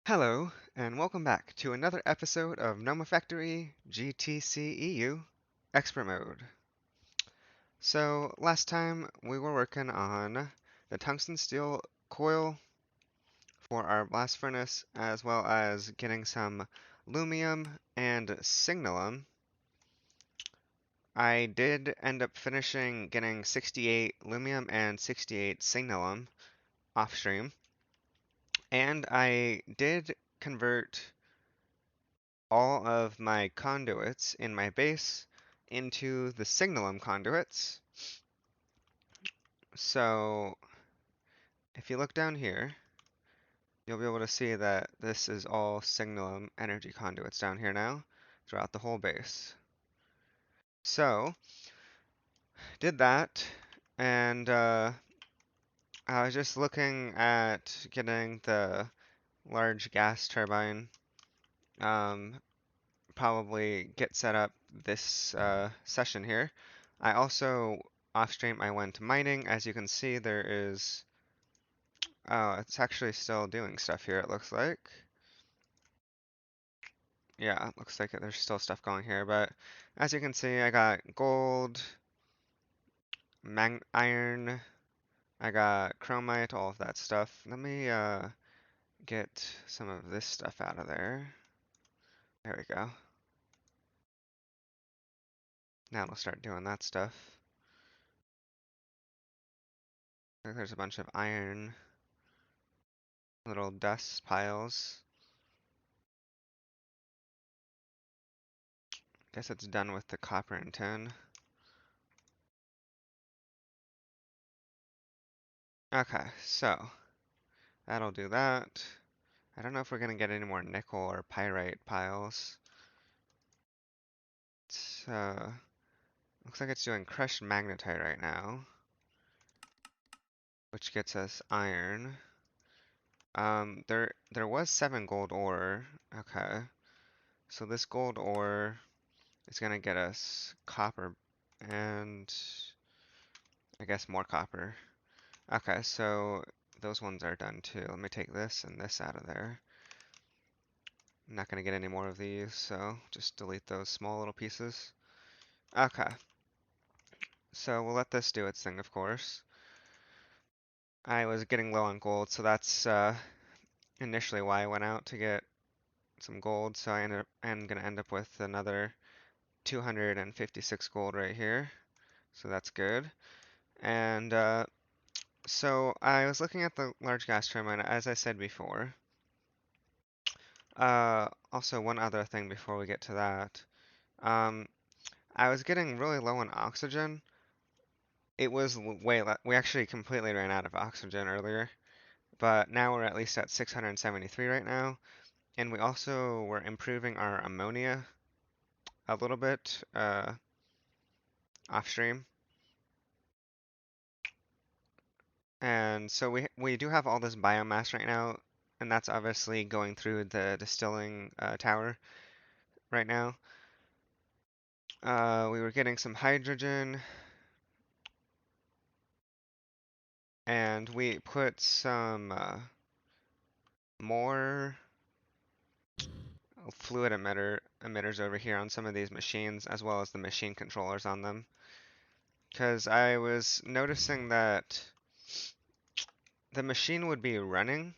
Hello, and welcome back to another episode of Nomifactory GTCEu Expert Mode. So, last time we were working on the tungsten steel coil for our blast furnace, as well as getting some lumium and signalum. I did end up finishing getting 68 lumium and 68 signalum off stream, and I did convert all of my conduits in my base into the signalum conduits. So if you look down here, you'll be able to see that this is all signalum energy conduits down here now throughout the whole base. So did that, and I was just looking at getting the large gas turbine um, probably get set up this session here. I also, off stream, I went mining. As you can see, there is, oh, it's actually still doing stuff here, it looks like. Yeah, it looks like there's still stuff going here, but as you can see, I got gold, iron, I got chromite, all of that stuff. Let me get some of this stuff out of there. There we go. Now it'll start doing that stuff. There's a bunch of iron, little dust piles. Guess it's done with the copper and tin. Okay, so that'll do that. I don't know if we're gonna get any more nickel or pyrite piles. It's, looks like it's doing crushed magnetite right now, which gets us iron. There was 7 gold ore. Okay, so this gold ore is gonna get us copper and I guess more copper. Okay, so those ones are done too. Let me take this and this out of there. I'm not going to get any more of these, so just delete those small little pieces. Okay, so we'll let this do its thing, of course. I was getting low on gold, so that's initially why I went out to get some gold. So I'm going to end up with another 256 gold right here. So that's good. And so I was looking at the large gas turbine, as I said before. Also, one other thing before we get to that. Um, I was getting really low on oxygen. It was we actually completely ran out of oxygen earlier, but now we're at least at 673 right now. And we also were improving our ammonia a little bit off stream. And so we do have all this biomass right now, and that's obviously going through the distilling tower right now. We were getting some hydrogen, and we put some more fluid emitters over here on some of these machines, as well as the machine controllers on them. Because I was noticing that the machine would be running,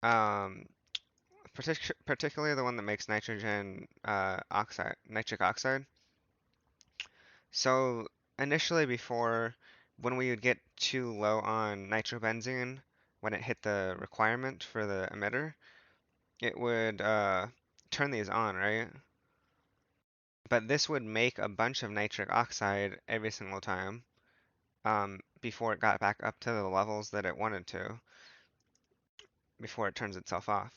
um, particularly the one that makes nitrogen nitric oxide. So initially before, when we would get too low on nitrobenzene, when it hit the requirement for the emitter, it would turn these on, right? But this would make a bunch of nitric oxide every single time before it got back up to the levels that it wanted to, before it turns itself off.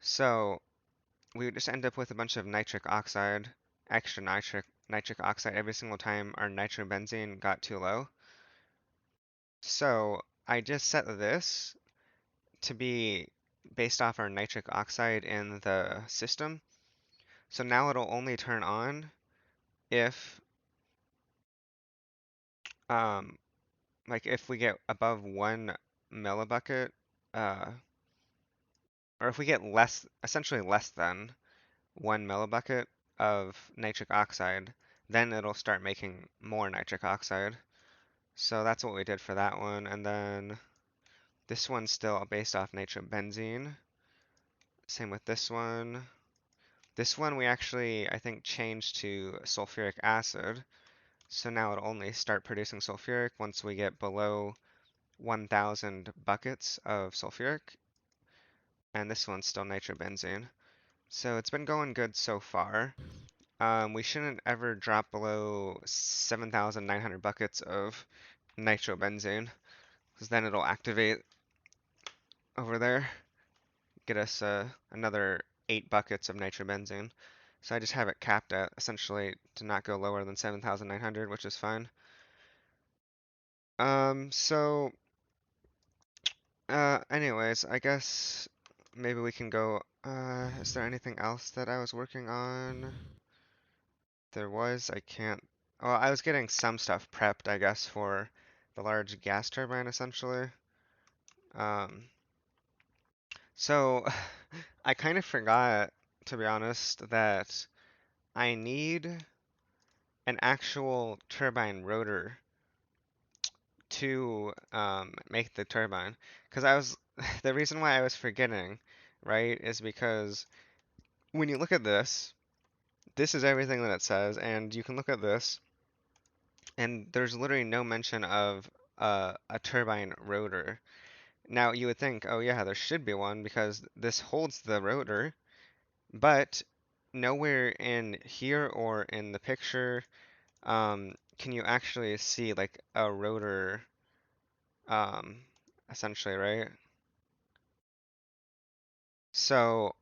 So we would just end up with a bunch of nitric oxide, extra nitric oxide every single time our nitrobenzene got too low. So I just set this to be based off our nitric oxide in the system. So now it'll only turn on if like if we get above 1 millibucket or if we get less, essentially less than 1 millibucket of nitric oxide, then it'll start making more nitric oxide. So that's what we did for that one. And then this one's still based off nitrobenzene. Same with this one. This one we actually, I think, changed to sulfuric acid. So now it'll only start producing sulfuric once we get below 1,000 buckets of sulfuric. And this one's still nitrobenzene. So it's been going good so far. We shouldn't ever drop below 7,900 buckets of nitrobenzene, because then it'll activate over there, get us another 8 buckets of nitrobenzene. So I just have it capped at essentially to not go lower than 7,900, which is fine. So anyways, I guess maybe we can go. Is there anything else that I was working on? There was, I can't. Well, I was getting some stuff prepped, I guess, for the large gas turbine, essentially. Um, so I kind of forgot, to be honest, that I need an actual turbine rotor to make the turbine. Because the reason why I was forgetting, right, is because when you look at this, this is everything that it says, and you can look at this, and there's literally no mention of a turbine rotor. Now you would think, oh yeah, there should be one because this holds the rotor, but nowhere in here or in the picture can you actually see like a rotor, um, essentially, right? So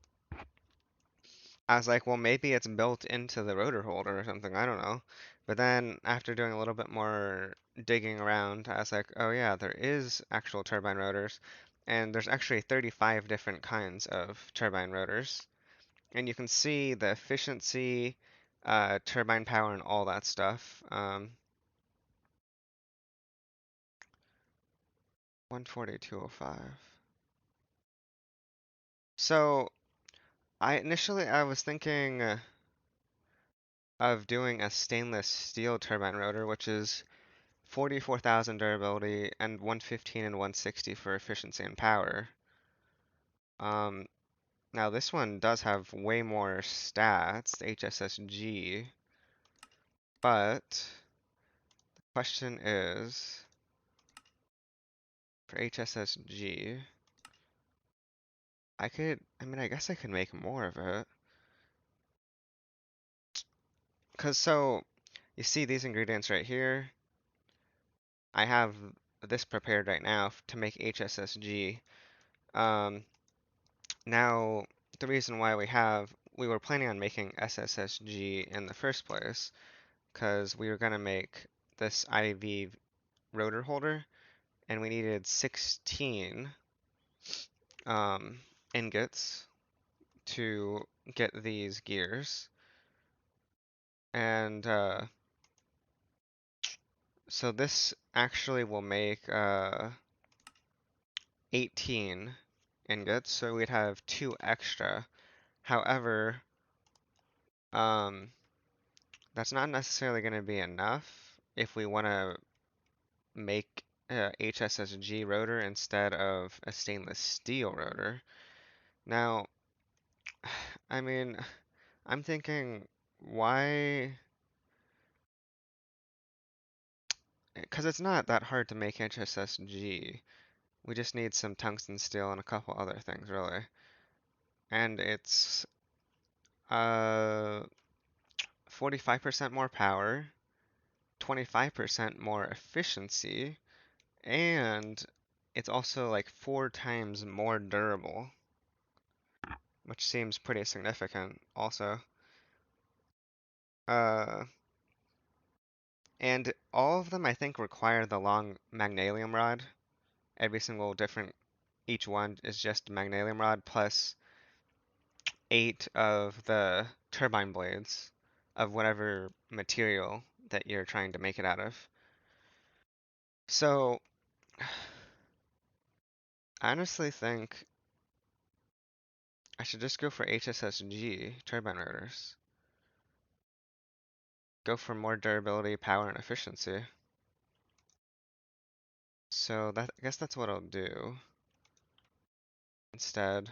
I was like, well, maybe it's built into the rotor holder or something. I don't know. But then after doing a little bit more digging around, I was like, oh yeah, there is actual turbine rotors. And there's actually 35 different kinds of turbine rotors. And you can see the efficiency, turbine power, and all that stuff. 140, 205. So I was thinking of doing a stainless steel turbine rotor, which is 44,000 durability and 115 and 160 for efficiency and power. Um, Now this one does have way more stats, HSSG, but the question is, for HSSG, I mean, I guess I could make more of it. Cause so, you see these ingredients right here? I have this prepared right now to make HSSG. Um, Now, the reason why we were planning on making SSSG in the first place, because we were going to make this IV rotor holder, and we needed 16 um, ingots to get these gears. And so this actually will make 18 ingots, so we'd have 2 extra. However, um, that's not necessarily going to be enough if we want to make a HSSG rotor instead of a stainless steel rotor. Now, I mean, I'm thinking, why? Because it's not that hard to make HSSG. We just need some tungsten steel and a couple other things, really. And it's 45% more power, 25% more efficiency, and it's also like 4 times more durable, which seems pretty significant also. Uh, and all of them I think require the long magnesium rod. Every single different, each one is just magnesium rod plus 8 of the turbine blades of whatever material that you're trying to make it out of. So I honestly think I should just go for HSSG, turbine rotors. Go for more durability, power, and efficiency. So that, I guess that's what I'll do instead.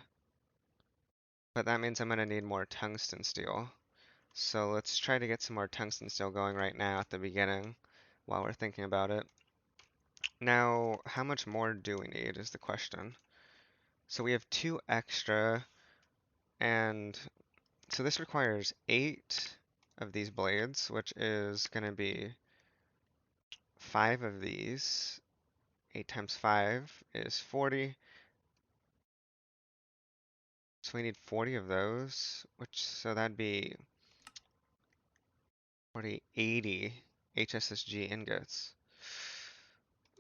But that means I'm gonna need more tungsten steel. So let's try to get some more tungsten steel going right now at the beginning while we're thinking about it. Now, how much more do we need is the question. So we have 2 extra, and so this requires 8 of these blades, which is gonna be 5 of these. 8 times 5 is 40. So we need 40 of those, which, so that'd be 40, 80 HSSG ingots.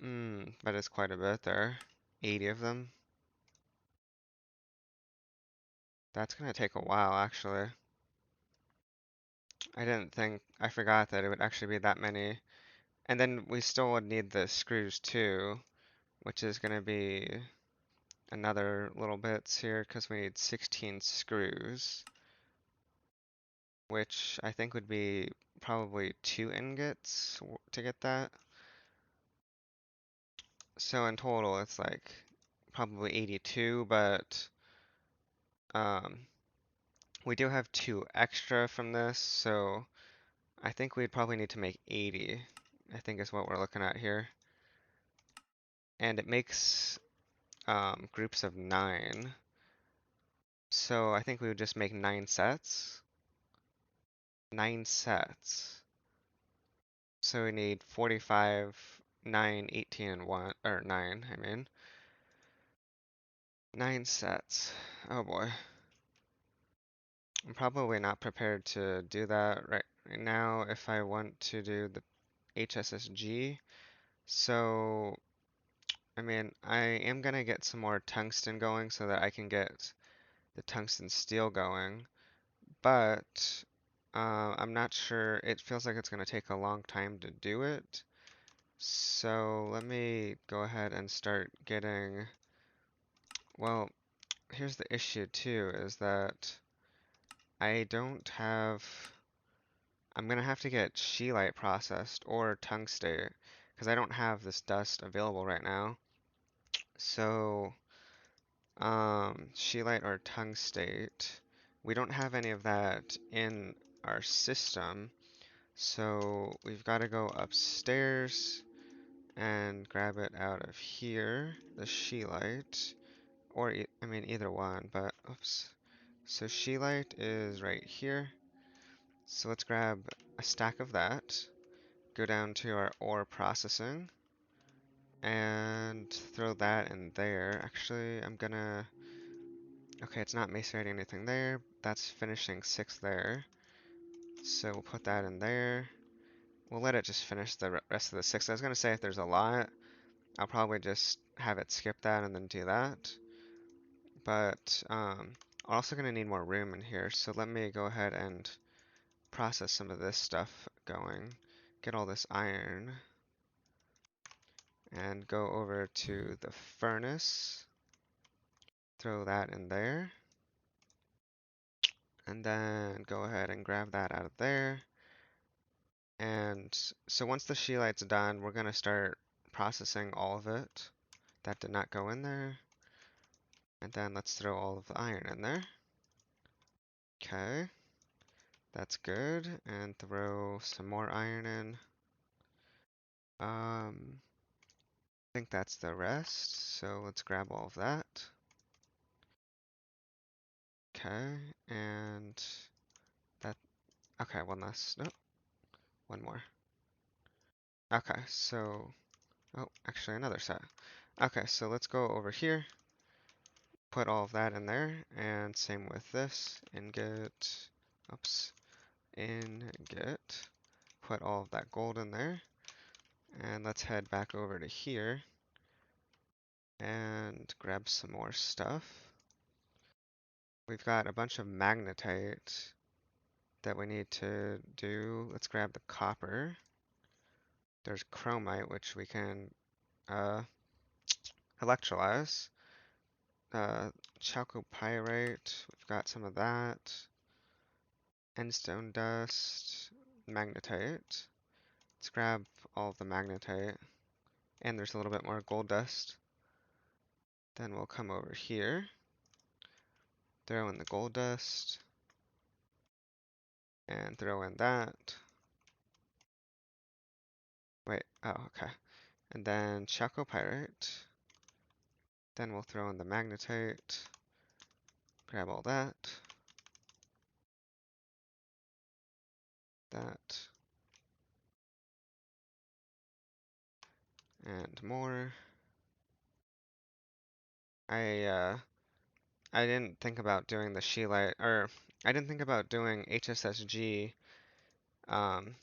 That is quite a bit there. 80 of them. That's gonna take a while, actually. I forgot that it would actually be that many. And then we still would need the screws too, which is gonna be another little bits here, because we need 16 screws, which I think would be probably 2 ingots to get that. So in total, it's like probably 82, but um, we do have 2 extra from this, so I think we'd probably need to make 80, I think is what we're looking at here. And it makes groups of 9. So I think we would just make 9 sets. 9 sets. So we need 45, 9, 18, and 1, or 9, I mean. 9 sets. Oh boy. I'm probably not prepared to do that right now if I want to do the HSSG. So, I mean, I am gonna get some more tungsten going so that I can get the tungsten steel going, but I'm not sure. It feels like it's gonna take a long time to do it. So let me go ahead and start getting, well, here's the issue too, is that I don't have, I'm gonna have to get scheelite processed or tungstate because I don't have this dust available right now. So, scheelite or tungstate, we don't have any of that in our system. So we've got to go upstairs and grab it out of here, the scheelite, or I mean either one, but oops. So scheelite is right here. So let's grab a stack of that, go down to our ore processing, and throw that in there. Actually, I'm gonna, okay, it's not macerating anything there. That's finishing 6 there. So we'll put that in there. We'll let it just finish the rest of the 6. I was gonna say if there's a lot, I'll probably just have it skip that and then do that. But I'm also gonna need more room in here, so let me go ahead and process some of this stuff going. Get all this iron and go over to the furnace. Throw that in there. And then go ahead and grab that out of there. And so once the scheelite's done, we're gonna start processing all of it. That did not go in there. And then let's throw all of the iron in there. Okay, that's good. And throw some more iron in. I think that's the rest. So let's grab all of that. Okay, and that, okay, one last, no, one more. Okay, so, oh, actually another set. Okay, so let's go over here, put all of that in there, and same with this, ingot, oops, ingot, put all of that gold in there, and let's head back over to here, and grab some more stuff. We've got a bunch of magnetite that we need to do. Let's grab the copper. There's chromite, which we can uh, electrolyze. uh, chalcopyrite, we've got some of that. Endstone dust, magnetite. Let's grab all of the magnetite. And there's a little bit more gold dust. Then we'll come over here, throw in the gold dust, and throw in that. Wait, oh, okay. And then chalcopyrite. Then we'll throw in the magnetite, grab all that, that, and more. I uh, I didn't think about doing the Sheelite, or I didn't think about doing HSSG um,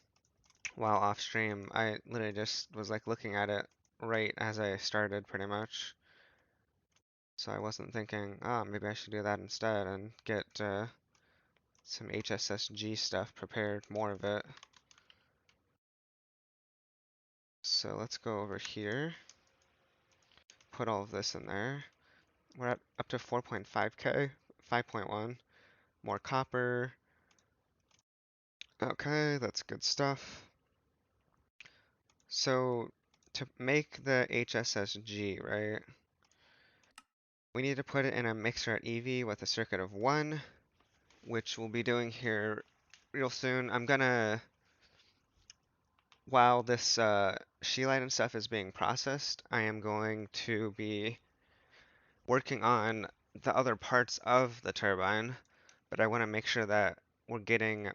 while off stream. I literally just was like looking at it right as I started pretty much. So I wasn't thinking, oh, maybe I should do that instead and get some HSSG stuff prepared, more of it. So let's go over here, put all of this in there. We're at up to 4.5K, 5.1, more copper. Okay, that's good stuff. So to make the HSSG, right, we need to put it in a mixer at EV with a circuit of 1, which we'll be doing here real soon. I'm gonna, while this Sheelite and stuff is being processed, I am going to be working on the other parts of the turbine, but I want to make sure that we're getting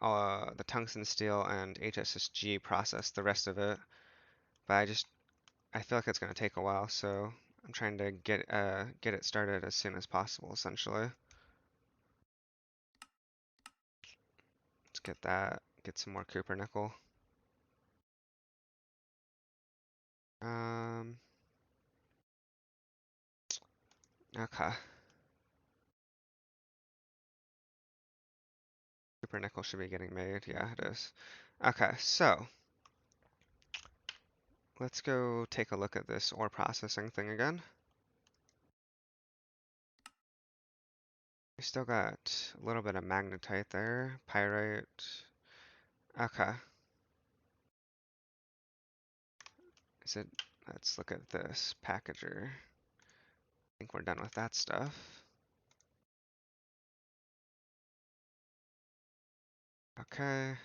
the tungsten steel and HSSG processed, the rest of it. But I feel like it's going to take a while, so I'm trying to get it started as soon as possible, essentially. Let's get that, get some more Cooper nickel. Um, okay. Cooper nickel should be getting made. Yeah, it is. Okay, so let's go take a look at this ore processing thing again. We still got a little bit of magnetite there, pyrite. Okay. Is it? Let's look at this packager. I think we're done with that stuff. Okay.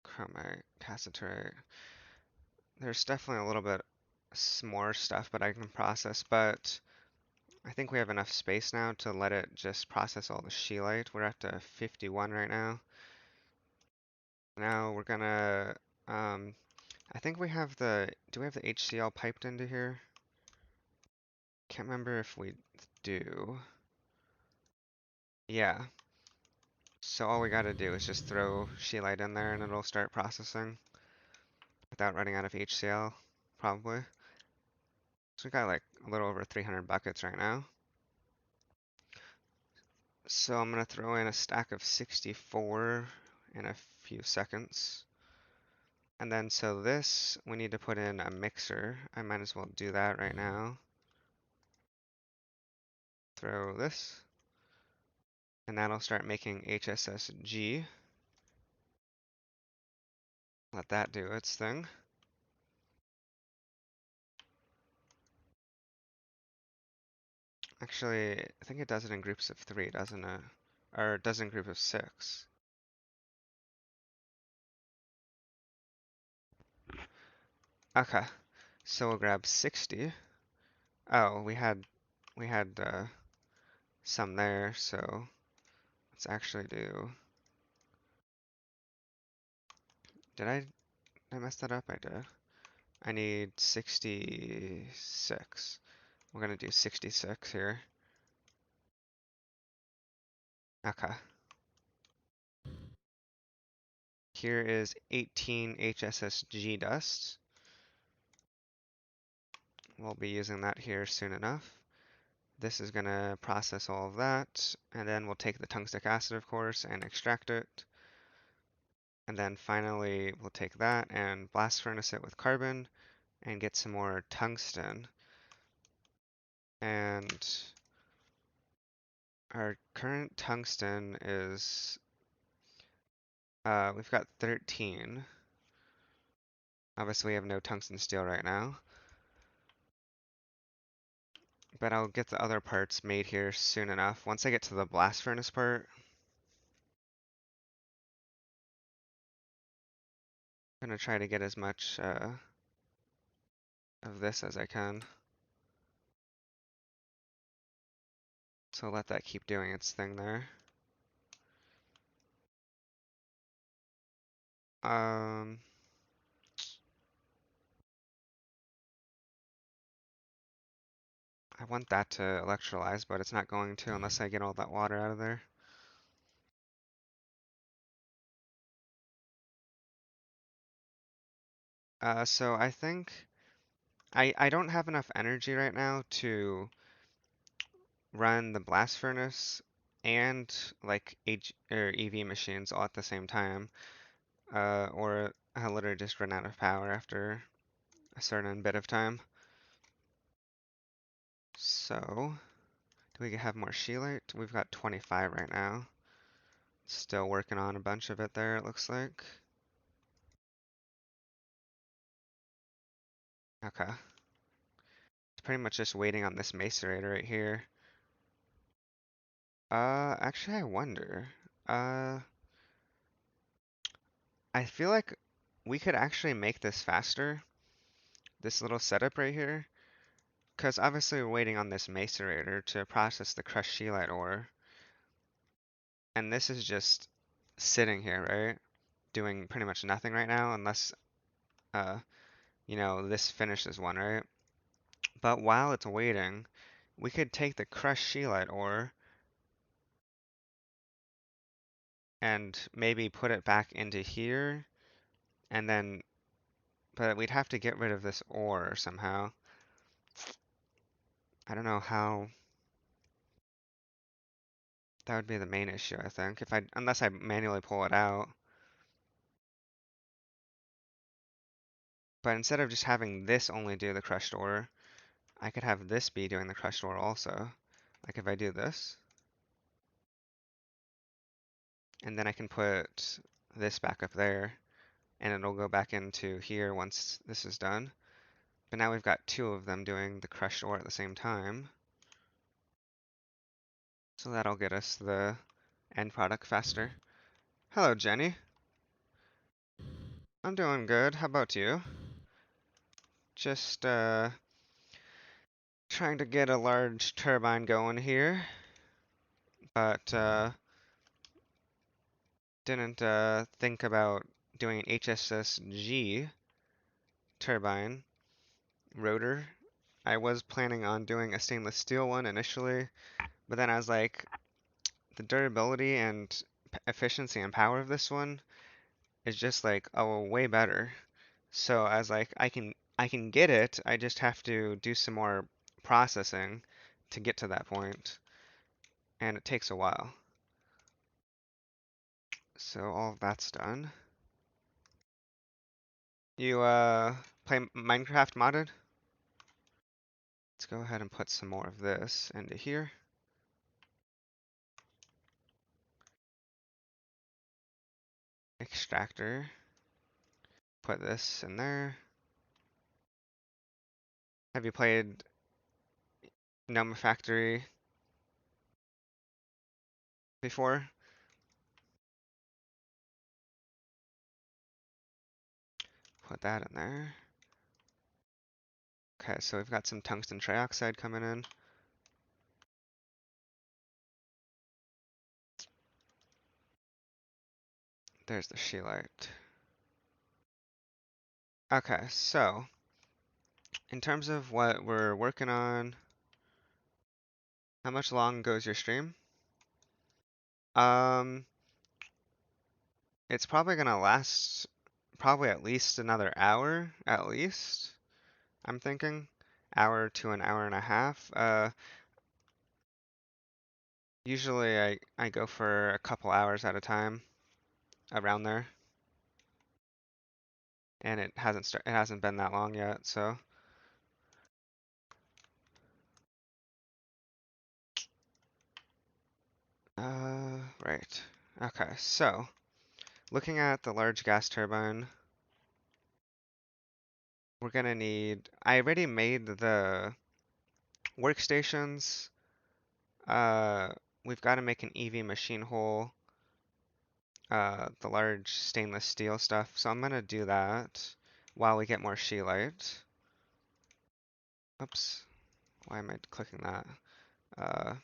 Chromite, cassiterite. There's definitely a little bit more stuff, but I can process, but I think we have enough space now to let it just process all the scheelite. We're up to 51 right now. Now we're gonna, I think we have do we have the HCl piped into here? Can't remember if we do. Yeah. So all we gotta do is just throw scheelite in there and it'll start processing without running out of HCl, probably. So we got like a little over 300 buckets right now. So I'm gonna throw in a stack of 64 in a few seconds. And then so this, we need to put in a mixer. I might as well do that right now. Throw this. And that'll start making HSSG. Let that do its thing. Actually, I think it does it in groups of 3, doesn't it? Or it does it in groups of 6. Okay, so we'll grab 60. Oh, we had some there, so let's actually do. Did I mess that up? I did. I need 66. We're gonna do 66 here. Okay. Here is 18 HSSG dust. We'll be using that here soon enough. This is gonna process all of that, and then we'll take the tungstic acid, of course, and extract it. And then finally, we'll take that and blast furnace it with carbon and get some more tungsten. And our current tungsten is, we've got 13. Obviously, we have no tungsten steel right now. But I'll get the other parts made here soon enough. Once I get to the blast furnace part, I'm gonna try to get as much of this as I can. So let that keep doing its thing there. Um, I want that to electrolyze, but it's not going to unless I get all that water out of there. So I think I don't have enough energy right now to run the blast furnace and like EV machines all at the same time, or I'll literally just run out of power after a certain bit of time. So, do we have more scheelite? We've got 25 right now. Still working on a bunch of it there, it looks like. Okay. It's pretty much just waiting on this macerator right here. Actually, I wonder. Uh, I feel like we could actually make this faster, this little setup right here, because obviously we're waiting on this macerator to process the crushed scheelite ore, and this is just sitting here, right? Doing pretty much nothing right now, unless, uh, this finishes one, right? But while it's waiting, we could take the crushed scheelite ore and maybe put it back into here, and then, but we'd have to get rid of this ore somehow. I don't know how. That would be the main issue, I think, unless I manually pull it out. But instead of just having this only do the crushed ore, I could have this be doing the crushed ore also. Like if I do this, and then I can put this back up there, and it'll go back into here once this is done. But now we've got two of them doing the crushed ore at the same time. So that'll get us the end product faster. Hello, Jenny. I'm doing good. How about you? Just trying to get a large turbine going here, but didn't think about doing an HSSG turbine rotor. I was planning on doing a stainless steel one initially, but then I was like, the durability and efficiency and power of this one is just like, oh, way better. So I was like, I can get it. I just have to do some more processing to get to that point, and it takes a while. So all of that's done. You play Minecraft modded? Let's go ahead and put some more of this into here. Extractor. Put this in there. Have you played Nomifactory before? Put that in there. Okay, so we've got some tungsten trioxide coming in. There's the scheelite. Okay, so in terms of what we're working on, how much long goes your stream? Um, it's probably gonna last probably at least another hour, at least. I'm thinking hour to an hour and a half. Usually I go for a couple hours at a time, around there. and it hasn't been that long yet, so. Right. Okay, so looking at the large gas turbine, we're gonna need, I already made the workstations. Uh, we've got to make an EV machine hole, the large stainless steel stuff. So I'm gonna do that while we get more light. Oops, why am I clicking that? Uh,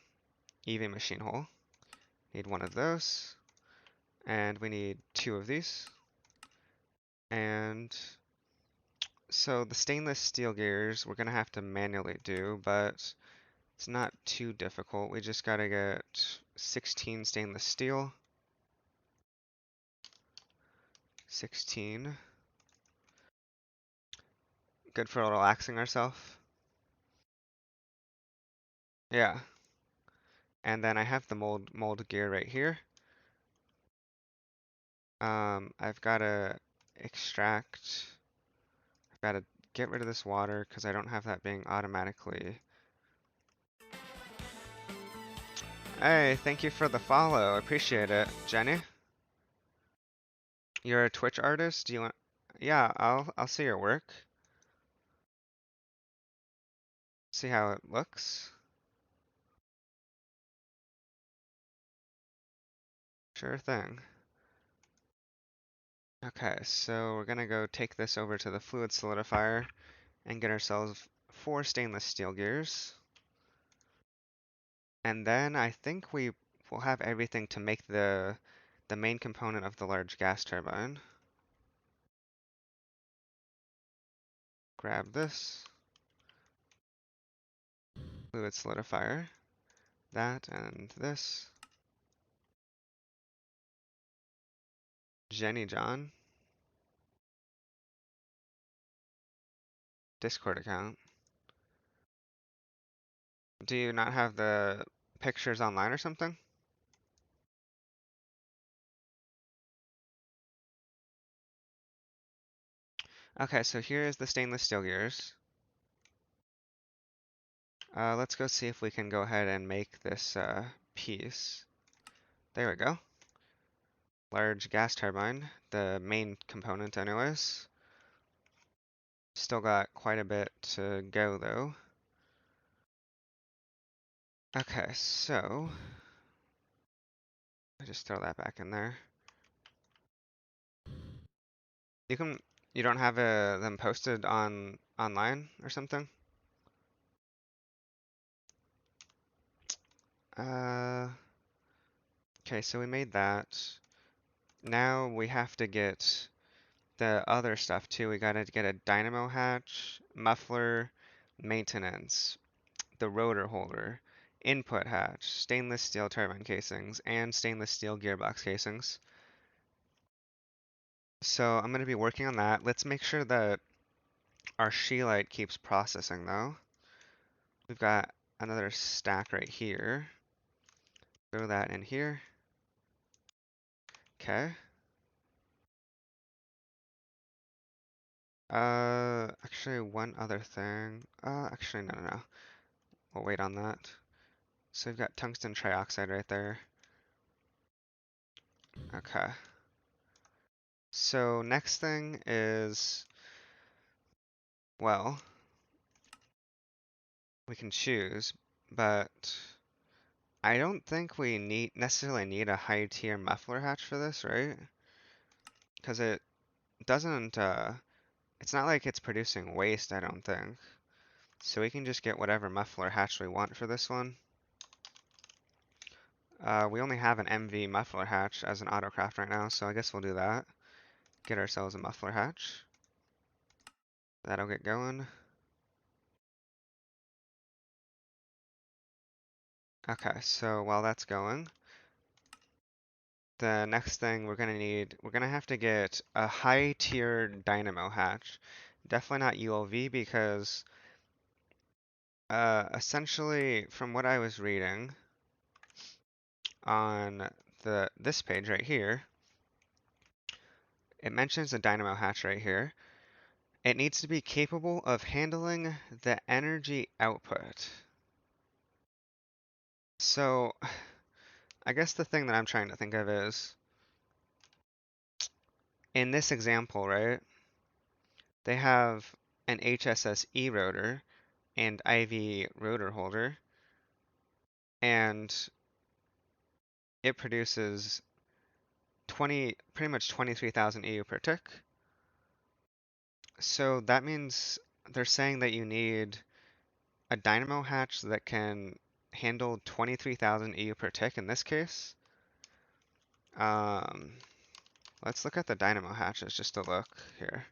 EV machine hole. Need one of those, and we need two of these. And so the stainless steel gears we're gonna have to manually do, but it's not too difficult. We just gotta get 16 stainless steel. 16. Good for relaxing ourselves. Yeah. And then I have the mold gear right here. I've gotta extract. I've gotta get rid of this water because I don't have that being automatically. Hey, thank you for the follow. Appreciate it, Jenny. You're a Twitch artist? Do you want? Yeah, I'll see your work. See how it looks. Sure thing. Okay, so we're gonna go take this over to the fluid solidifier and get ourselves 4 stainless steel gears. And then I think we will have everything to make the main component of the large gas turbine. Grab this fluid solidifier, that and this. Jenny John, Discord account. Do you not have the pictures online or something? Okay, so here is the stainless steel gears. Let's go see if we can go ahead and make this piece. There we go. Large gas turbine, the main component anyways. Still got quite a bit to go though. Okay, so I just throw that back in there. You can, you don't have them posted on online or something? Uh, okay, so we made that. Now we have to get the other stuff too. We gotta get a dynamo hatch, muffler, maintenance, the rotor holder, input hatch, stainless steel turbine casings, and stainless steel gearbox casings. So I'm gonna be working on that. Let's make sure that our light keeps processing though. We've got another stack right here. Throw that in here. Okay. Actually, one other thing. Actually, no. We'll wait on that. So we've got tungsten trioxide right there. Okay. So next thing is, well, we can choose, but I don't think we necessarily need a high tier muffler hatch for this, right? Because it doesn't, it's not like it's producing waste, I don't think. So we can just get whatever muffler hatch we want for this one. We only have an MV muffler hatch as an autocraft right now, so I guess we'll do that. Get ourselves a muffler hatch. That'll get going. Okay, so while that's going, the next thing we're gonna have to get a high tier dynamo hatch. Definitely not ULV because essentially from what I was reading on this page right here, it mentions a dynamo hatch right here. It needs to be capable of handling the energy output. So, I guess the thing that I'm trying to think of is, in this example, right, they have an HSSE rotor and IV rotor holder, and it produces pretty much 23,000 EU per tick. So that means they're saying that you need a dynamo hatch that can handle 23,000 EU per tick in this case. Um, let's look at the dynamo hatches just to look here.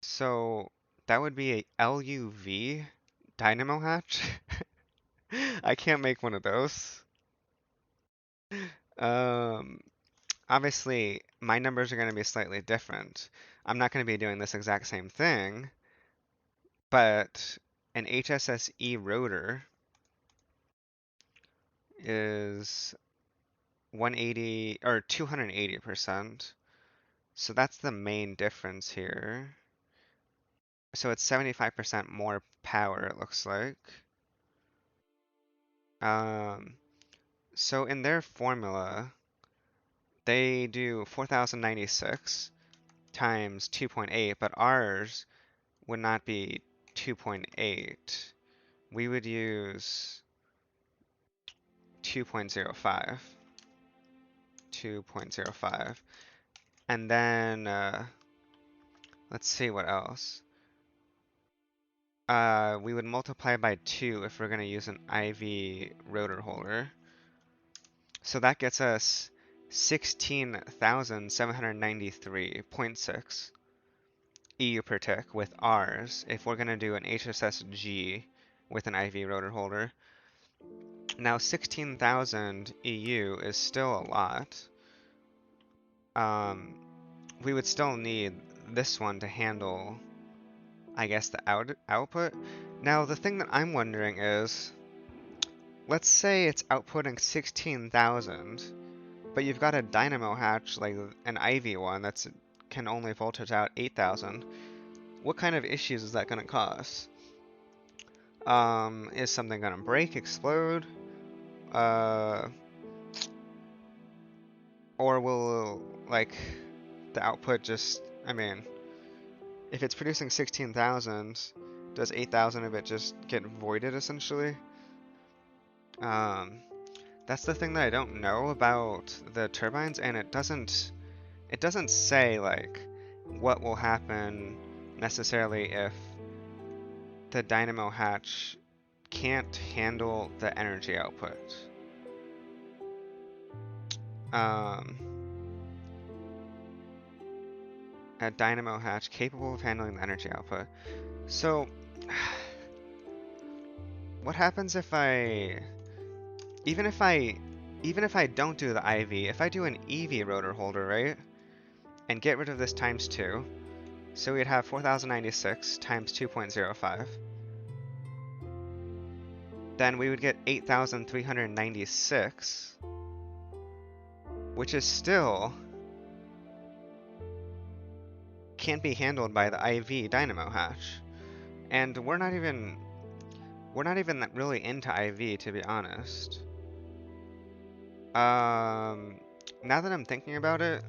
So that would be a LUV dynamo hatch. I can't make one of those. Um, obviously, my numbers are going to be slightly different. I'm not going to be doing this exact same thing, but an HSSE rotor is 180 or 280%. So that's the main difference here. So it's 75% more power, it looks like. Um, so in their formula, they do 4096 times 2.8, but ours would not be 2.8. We would use 2.05. 2.05. And then, let's see what else. We would multiply by 2 if we're going to use an IV rotor holder. So that gets us 16,793.6 EU per tick with ours if we're going to do an HSSG with an IV rotor holder. Now 16,000 EU is still a lot. We would still need this one to handle, I guess, the output. Now the thing that I'm wondering is, let's say it's outputting 16,000, but you've got a dynamo hatch, like an IV one, that's can only voltage out 8,000. What kind of issues is that going to cause? Is something going to break, explode? Uh, or will, like, the output just, I mean, if it's producing 16,000, does 8,000 of it just get voided, essentially? Um, that's the thing that I don't know about the turbines, and it doesn't say, like, what will happen necessarily if the dynamo hatch can't handle the energy output. Um, a dynamo hatch capable of handling the energy output. So, what happens if even if I, even if I don't do the IV, if I do an EV rotor holder, right, and get rid of this times 2, so we'd have 4096 times 2.05, then we would get 8,396, which is still can't be handled by the IV dynamo hatch. And we're not even really into IV, to be honest. Now that I'm thinking about it,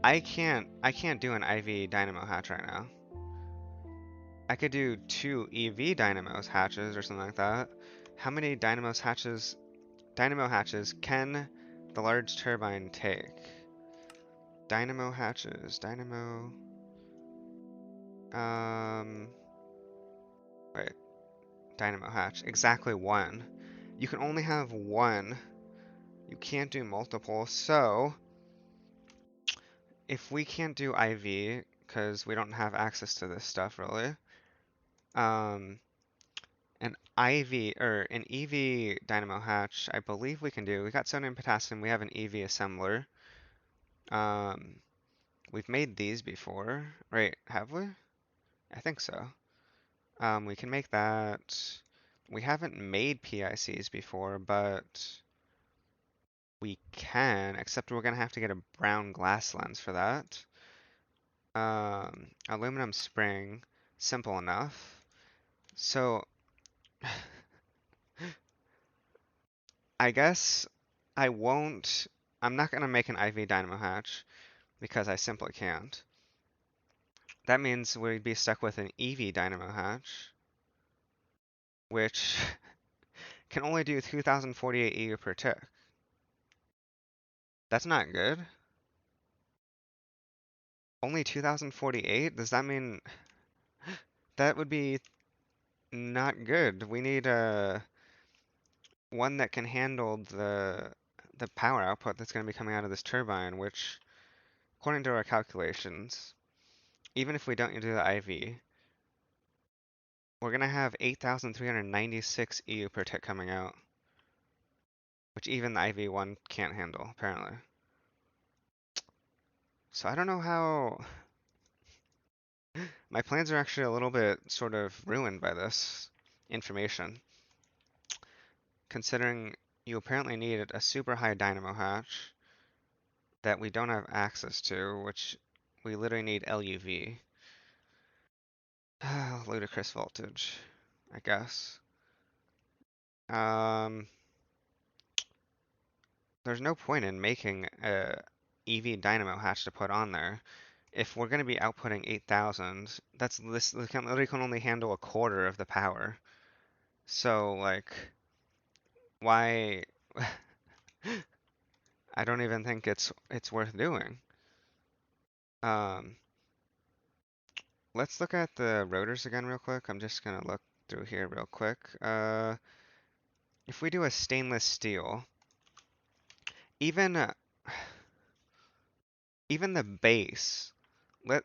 I can't do an IV dynamo hatch right now. I could do 2 EV dynamos hatches or something like that. How many dynamo hatches can the large turbine take? Dynamo hatches, wait, dynamo hatch, exactly 1. You can only have 1. You can't do multiple, so if we can't do IV, because we don't have access to this stuff really, um, an IV or an EV dynamo hatch, I believe we can do. We got sodium potassium. We have an EV assembler. Um, we've made these before, right? Have we? I think so. We can make that. We haven't made PICs before, but we can, except we're gonna have to get a brown glass lens for that. Aluminum spring, simple enough. So I guess I won't, I'm not gonna make an IV dynamo hatch because I simply can't. That means we'd be stuck with an EV dynamo hatch, which can only do 2048 EU per tick. That's not good. Only 2048? Does that mean that would be not good? We need one that can handle the power output that's going to be coming out of this turbine, which, according to our calculations, even if we don't do the IV, we're going to have 8,396 EU per tick coming out, which even the IV one can't handle, apparently. So I don't know how. My plans are actually a little bit sort of ruined by this information, considering you apparently need a super high dynamo hatch that we don't have access to, which we literally need LUV. Ludicrous voltage, I guess. Um, there's no point in making a EV dynamo hatch to put on there. If we're going to be outputting 8,000, this can literally can only handle a quarter of the power. So, like, why? I don't even think it's worth doing. Um, let's look at the rotors again real quick. I'm just gonna look through here real quick. If we do a stainless steel, even even the base,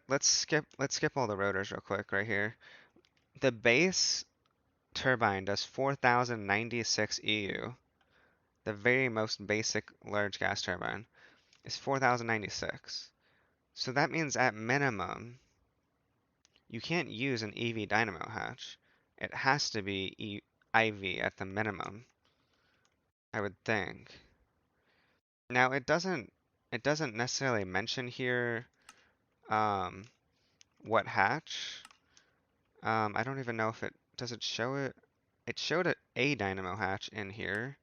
let's skip all the rotors real quick right here. The base turbine does 4,096 EU. The very most basic large gas turbine is 4,096. So that means at minimum, you can't use an EV dynamo hatch. It has to be IV at the minimum, I would think. Now it doesn't necessarily mention here um, what hatch. I don't even know if it does it show it. It showed a dynamo hatch in here,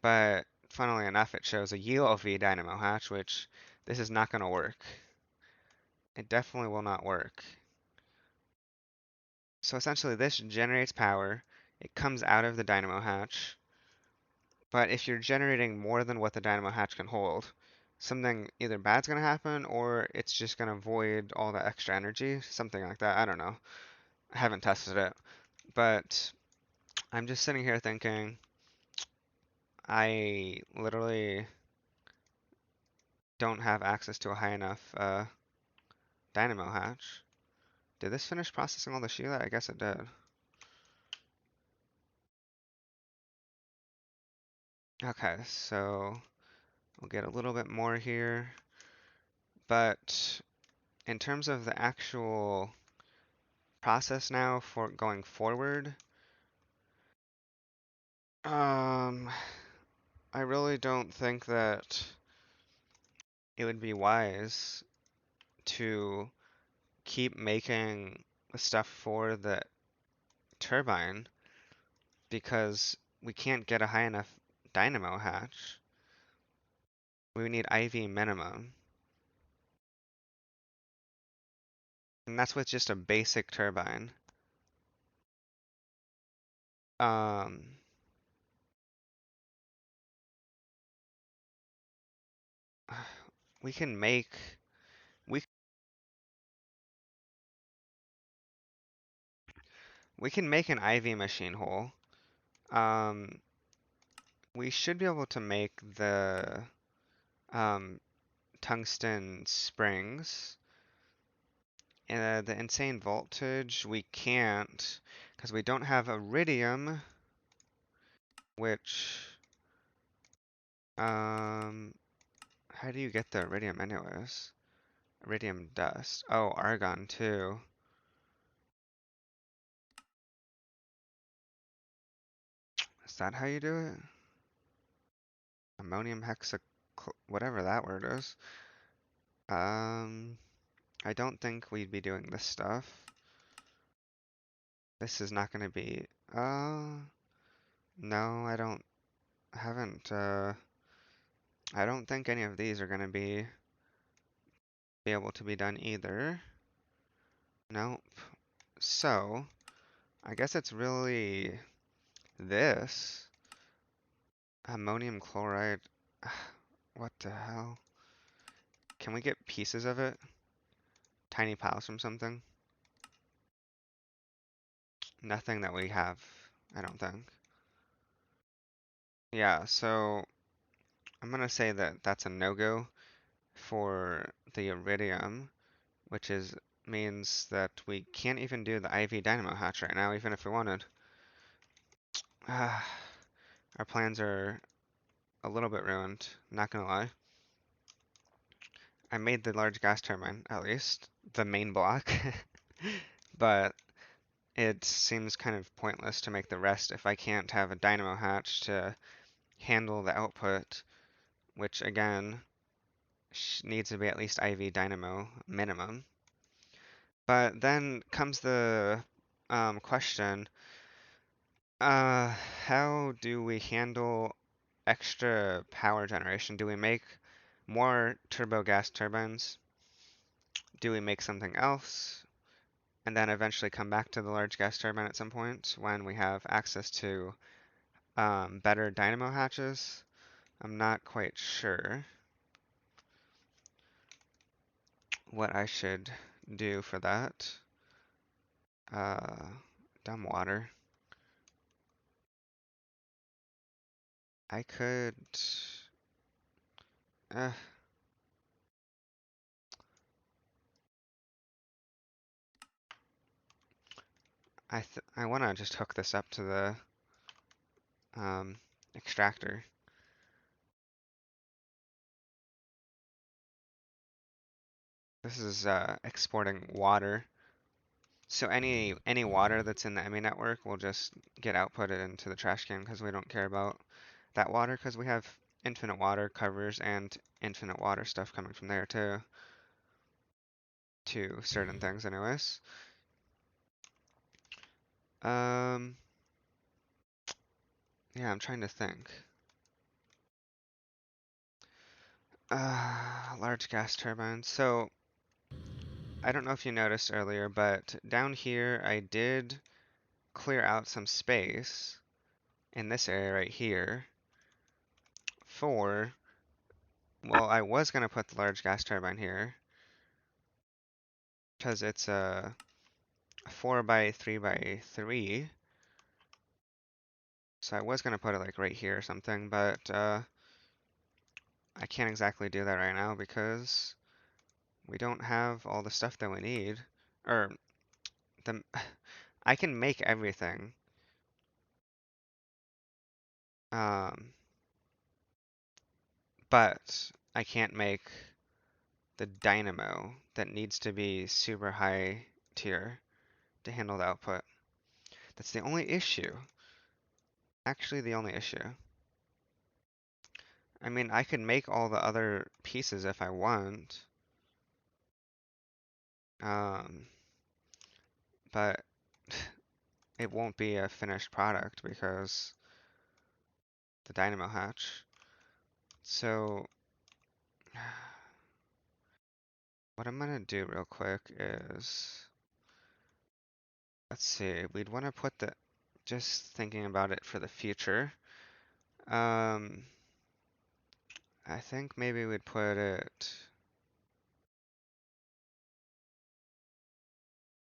but funnily enough, it shows a ULV dynamo hatch, which this is not going to work. It definitely will not work. So essentially, this generates power. It comes out of the dynamo hatch. But if you're generating more than what the dynamo hatch can hold, something either bad's going to happen or it's just going to void all the extra energy, something like that. I don't know. I haven't tested it. But I'm just sitting here thinking, I literally don't have access to a high enough dynamo hatch. Did this finish processing all the Sheila? I guess it did. Okay, so we'll get a little bit more here. But in terms of the actual process now for going forward, um, I really don't think that it would be wise to keep making the stuff for the turbine because we can't get a high enough dynamo hatch. We need IV minimum. And that's with just a basic turbine. Um, we can make we we can make an IV machine hole. Um, we should be able to make the um, tungsten springs. The insane voltage, we can't, because we don't have iridium, which, how do you get the iridium anyways? Iridium dust. Oh, argon too. Is that how you do it? ammonium hexa, whatever that word is. I don't think we'd be doing this stuff. This is not going to be, no, haven't, I don't think any of these are going to be able to be done either. Nope. So, I guess it's really this. Ammonium chloride. What the hell? Can we get pieces of it? Tiny piles from something? Nothing that we have, I don't think. Yeah, so I'm gonna say that that's a no-go for the iridium, which means that we can't even do the IV dynamo hatch right now, even if we wanted. Our plans are a little bit ruined, not gonna lie. I made the large gas turbine, at least, the main block, but it seems kind of pointless to make the rest if I can't have a dynamo hatch to handle the output, which again needs to be at least IV dynamo minimum. But then comes the question, how do we handle extra power generation? Do we make more turbo gas turbines? Do we make something else? And then eventually come back to the large gas turbine at some point when we have access to better dynamo hatches? I'm not quite sure what I should do for that. Uh, Dumb water. I could. Uh, I want to just hook this up to the extractor. This is exporting water. So any water that's in the EMI network will just get outputted into the trash can because we don't care about that water because we have infinite water covers and infinite water stuff coming from there too. To certain things anyways. Um, yeah, I'm trying to think. Large gas turbines. So I don't know if you noticed earlier, but down here I did clear out some space in this area right here for, well, I was gonna put the large gas turbine here because it's a 4 by 3 by 3. So I was gonna put it like right here or something, but I can't exactly do that right now because we don't have all the stuff that we need. Or the I can make everything. Um, but I can't make the dynamo that needs to be super high tier to handle the output. That's the only issue. Actually, the only issue. I mean, I could make all the other pieces if I want. Um, but it won't be a finished product because the dynamo hatch. So what I'm gonna do real quick is, let's see, we'd want to put just thinking about it for the future. Um, I think maybe we'd put it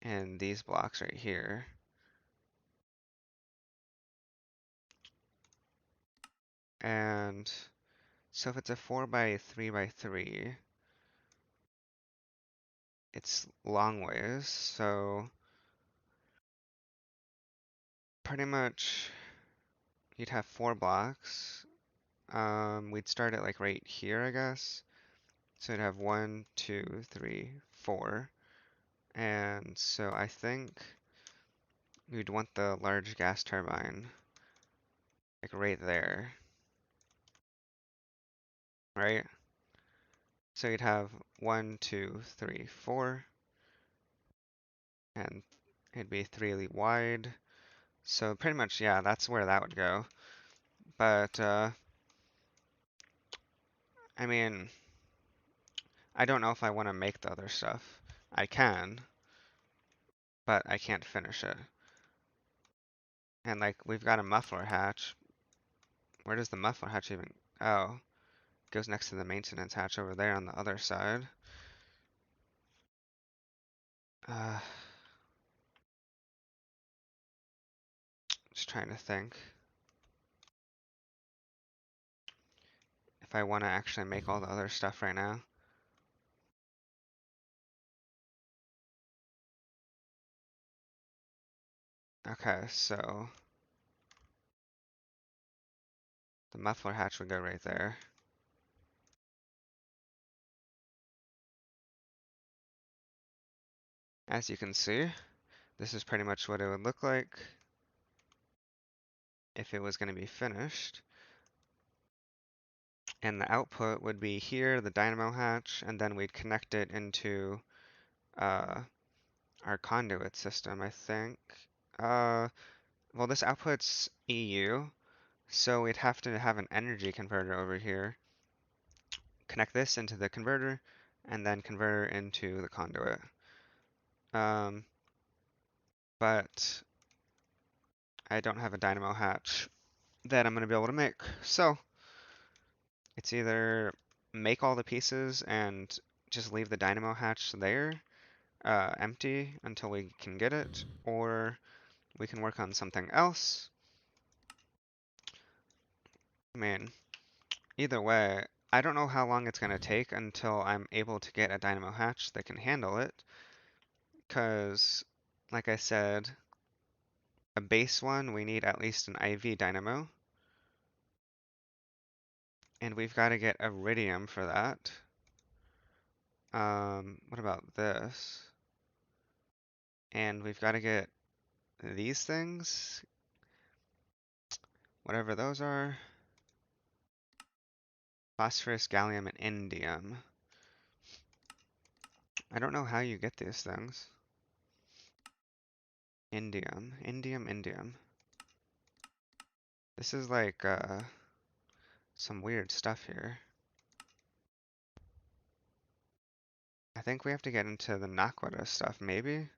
in these blocks right here. And so if it's a 4 by 3 by 3, it's long ways, so pretty much you'd have 4 blocks. We'd start at like right here, I guess. So you'd have 1, 2, 3, 4. And so I think you'd want the large gas turbine like right there. right? So you'd have 1, 2, 3, 4, and it'd be 3 wide. So pretty much, yeah, that's where that would go. But, I mean, I don't know if I want to make the other stuff. I can, but I can't finish it. And like, we've got a muffler hatch. Where does the muffler hatch even... Oh, it goes next to the maintenance hatch over there on the other side. Uh, just trying to think. If I want to actually make all the other stuff right now. Okay, so the muffler hatch would go right there. As you can see, this is pretty much what it would look like if it was going to be finished. And the output would be here, the dynamo hatch, and then we'd connect it into uh, our conduit system, I think. Well, this output's EU, so we'd have to have an energy converter over here. Connect this into the converter, and then convert into the conduit. Um, but I don't have a dynamo hatch that I'm going to be able to make. So it's either make all the pieces and just leave the dynamo hatch there, empty until we can get it, or we can work on something else. I mean, either way, I don't know how long it's going to take until I'm able to get a dynamo hatch that can handle it, because, like I said, a base one, we need at least an IV dynamo, and we've got to get iridium for that. What about this? And we've got to get these things, whatever those are. Phosphorus, gallium, and indium. I don't know how you get these things. Indium, indium, indium. This is like, some weird stuff here. I think we have to get into the Naquita stuff, maybe?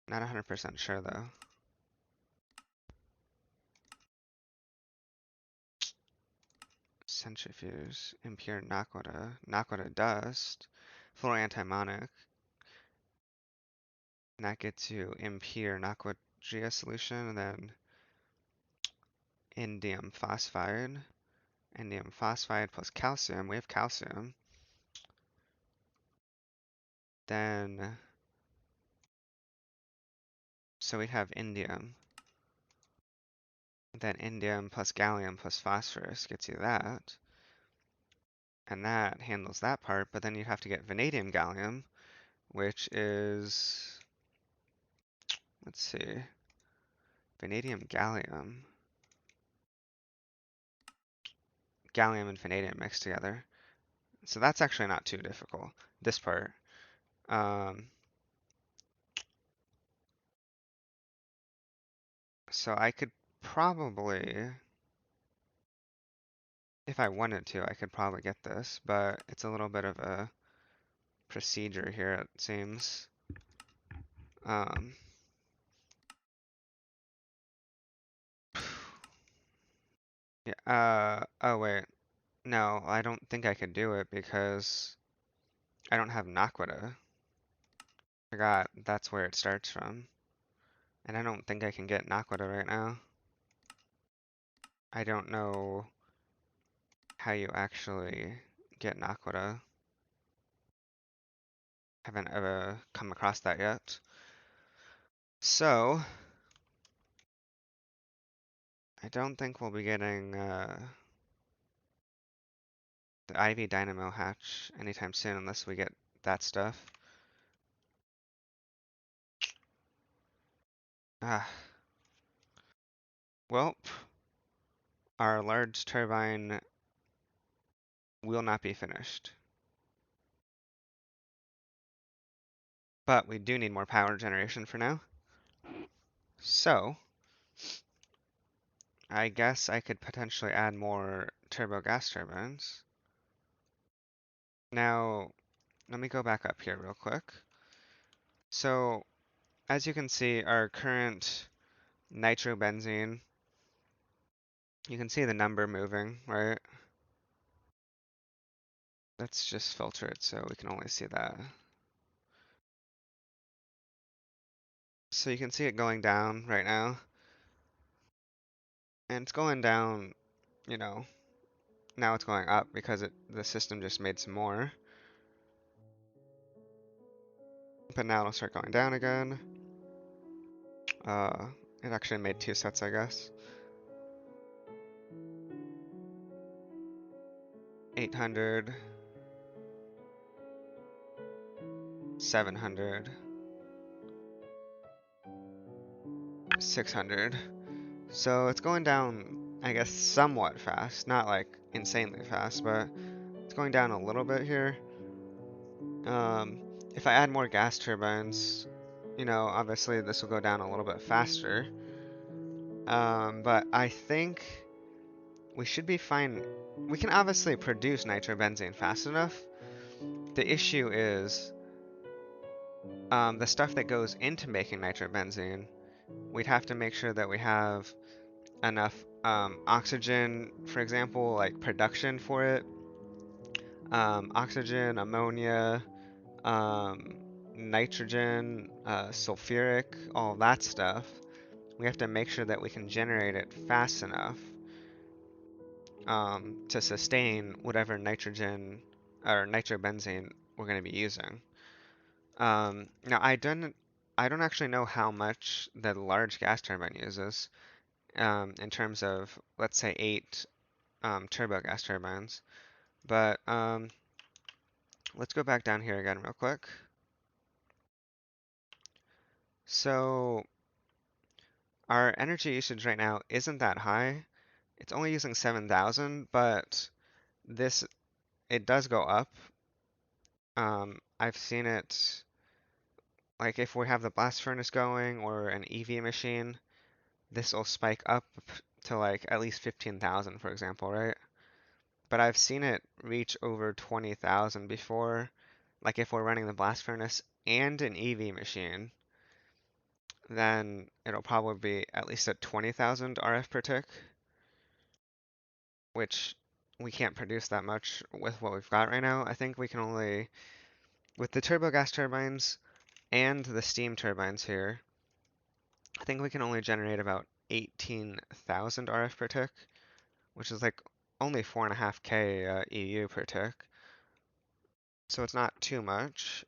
Not 100% sure, though. Centrifuge, impure Naquita, Naquita dust, fluoroantimonic. And that gets you impure Naquagia solution, and then indium phosphide. Indium phosphide plus calcium. We have calcium. Then, so we'd have indium. Then indium plus gallium plus phosphorus gets you that. And that handles that part, but then you have to get vanadium gallium, which is, let's see, vanadium gallium. Gallium and vanadium mixed together. So that's actually not too difficult, this part. Um, so I could probably, if I wanted to, I could probably get this, but it's a little bit of a procedure here, it seems. Um, yeah, oh wait, no, I don't think I could do it because I don't have Naquita. Forgot that's where it starts from. And I don't think I can get Naquita right now. I don't know how you actually get Naquita. Haven't ever come across that yet. So, I don't think we'll be getting the Ivy Dynamo hatch anytime soon unless we get that stuff. Ah, well, our large turbine will not be finished. But we do need more power generation for now. So, I guess I could potentially add more turbo gas turbines. Now, let me go back up here real quick. So, as you can see, our current nitrobenzene, you can see the number moving, right? Let's just filter it so we can only see that. So you can see it going down right now. And it's going down, you know, now it's going up because the system just made some more. But now it'll start going down again. Uh, it actually made two sets, I guess. 800, 700, 600. So it's going down, I guess, somewhat fast. Not like insanely fast, but it's going down a little bit here. Um, if I add more gas turbines, you know, obviously this will go down a little bit faster. But I think we should be fine. We can obviously produce nitrobenzene fast enough. The issue is the stuff that goes into making nitrobenzene. We'd have to make sure that we have enough oxygen, for example, like production for it. Oxygen, ammonia, um, nitrogen, sulfuric, all that stuff. We have to make sure that we can generate it fast enough to sustain whatever nitrogen or nitrobenzene we're going to be using. Now I don't actually know how much the large gas turbine uses in terms of, let's say, 8 turbo gas turbines. But let's go back down here again real quick. So our energy usage right now isn't that high. It's only using 7,000, but this it does go up. I've seen it, like if we have the blast furnace going or an EV machine, this will spike up to like at least 15,000, for example, right? But I've seen it reach over 20,000 before. Like if we're running the blast furnace and an EV machine, then it'll probably be at least at 20,000 RF per tick, which we can't produce that much with what we've got right now. I think we can only, with the turbo gas turbines and the steam turbines here, I think we can only generate about 18,000 RF per tick, which is like only 4.5K EU per tick. So it's not too much.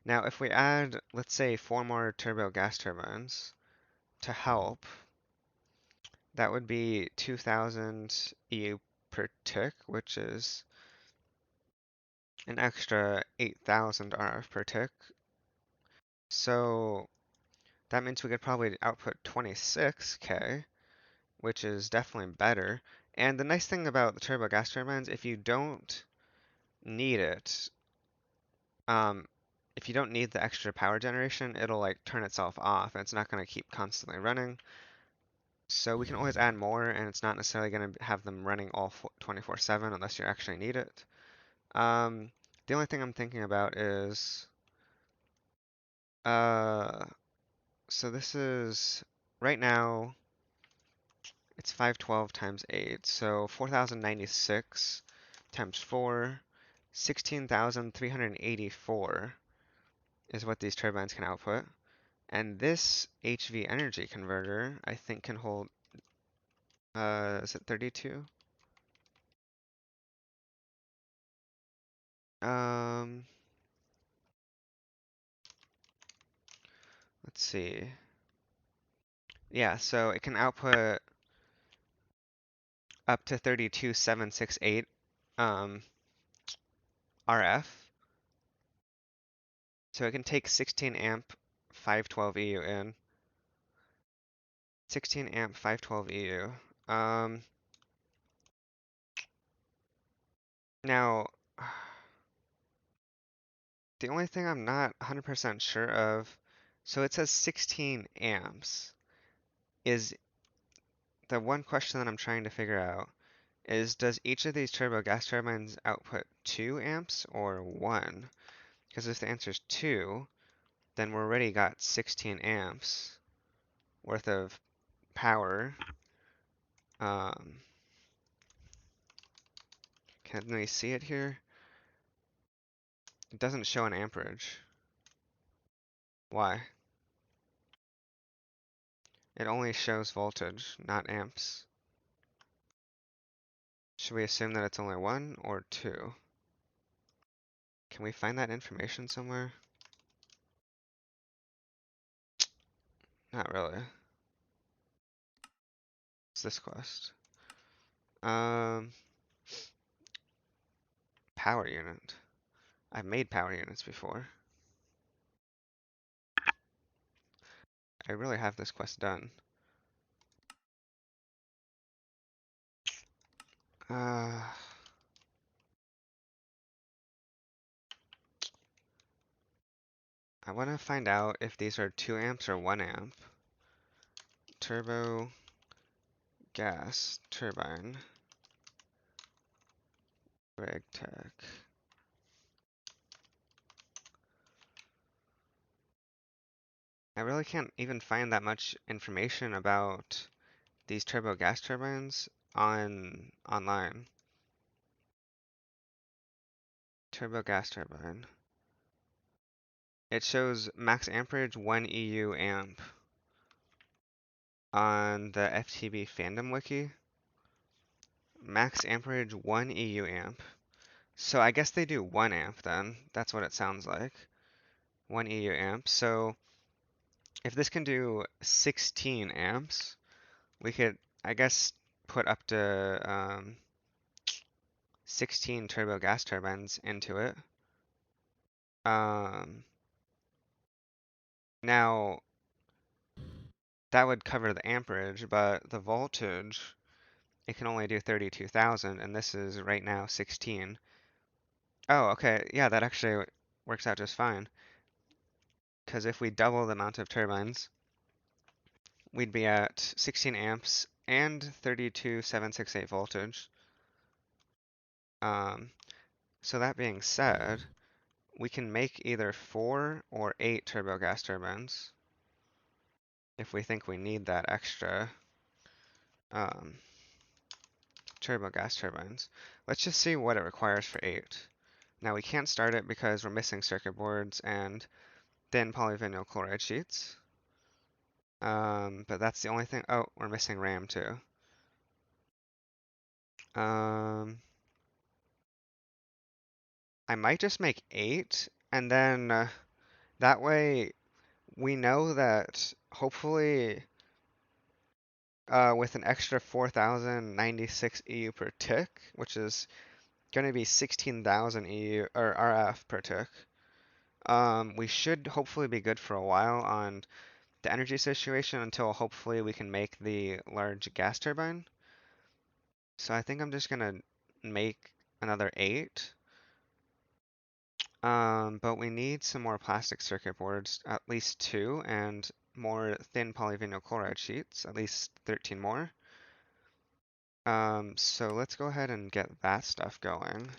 Now if we add, let's say, 4 more turbo gas turbines to help, that would be 2,000 EU per tick, which is an extra 8,000 RF per tick. So that means we could probably output 26K, which is definitely better. And the nice thing about the turbo gas turbines, if you don't need it, um, if you don't need the extra power generation, it'll like turn itself off and it's not going to keep constantly running. So we can always add more and it's not necessarily going to have them running all 24/7 unless you actually need it. The only thing I'm thinking about is, uh, so this is, right now, it's 512 times 8, so 4,096 times 4, 16,384 is what these turbines can output. And this HV energy converter, I think can hold, is it 32? Um, let's see. Yeah, so it can output up to 32,768 um, RF. So it can take 16 amp 512 EU in. 16 amp 512 EU. Now, the only thing I'm not 100% sure of, so it says 16 amps. Is the one question that I'm trying to figure out is does each of these turbo gas turbines output 2 amps or 1? Because if the answer is 2, then we're already got 16 amps worth of power. Um, can we see it here? It doesn't show an amperage. Why? It only shows voltage, not amps. Should we assume that it's only 1 or 2? Can we find that information somewhere? Not really. It's this quest. Um, Power unit. I've made power units before. I really have this quest done. Uh, I want to find out if these are 2 amps or 1 amp. Turbo gas turbine. Reg tech. I really can't even find that much information about these turbo gas turbines online. Turbo gas turbine. It shows max amperage 1 EU amp on the FTB fandom wiki. Max amperage 1 EU amp. So I guess they do 1 amp then. That's what it sounds like. 1 EU amp. So if this can do 16 amps, we could, I guess, put up to 16 turbo gas turbines into it. Now, that would cover the amperage, but the voltage, it can only do 32,000, and this is right now 16. Oh, okay, yeah, that actually works out just fine. Because if we double the amount of turbines, we'd be at 16 amps and 32,768 voltage. Um, so that being said, we can make either 4 or 8 turbo gas turbines if we think we need that extra um, turbo gas turbines. Let's just see what it requires for 8. Now we can't start it because we're missing circuit boards and thin polyvinyl chloride sheets. But that's the only thing. Oh, we're missing RAM too. Um, I might just make 8, and then that way we know that hopefully with an extra 4,096 EU per tick, which is going to be 16,000 EU or RF per tick, we should hopefully be good for a while on the energy situation until hopefully we can make the large gas turbine. So I think I'm just going to make another 8. But we need some more plastic circuit boards, at least 2, and more thin polyvinyl chloride sheets, at least 13 more. So let's go ahead and get that stuff going.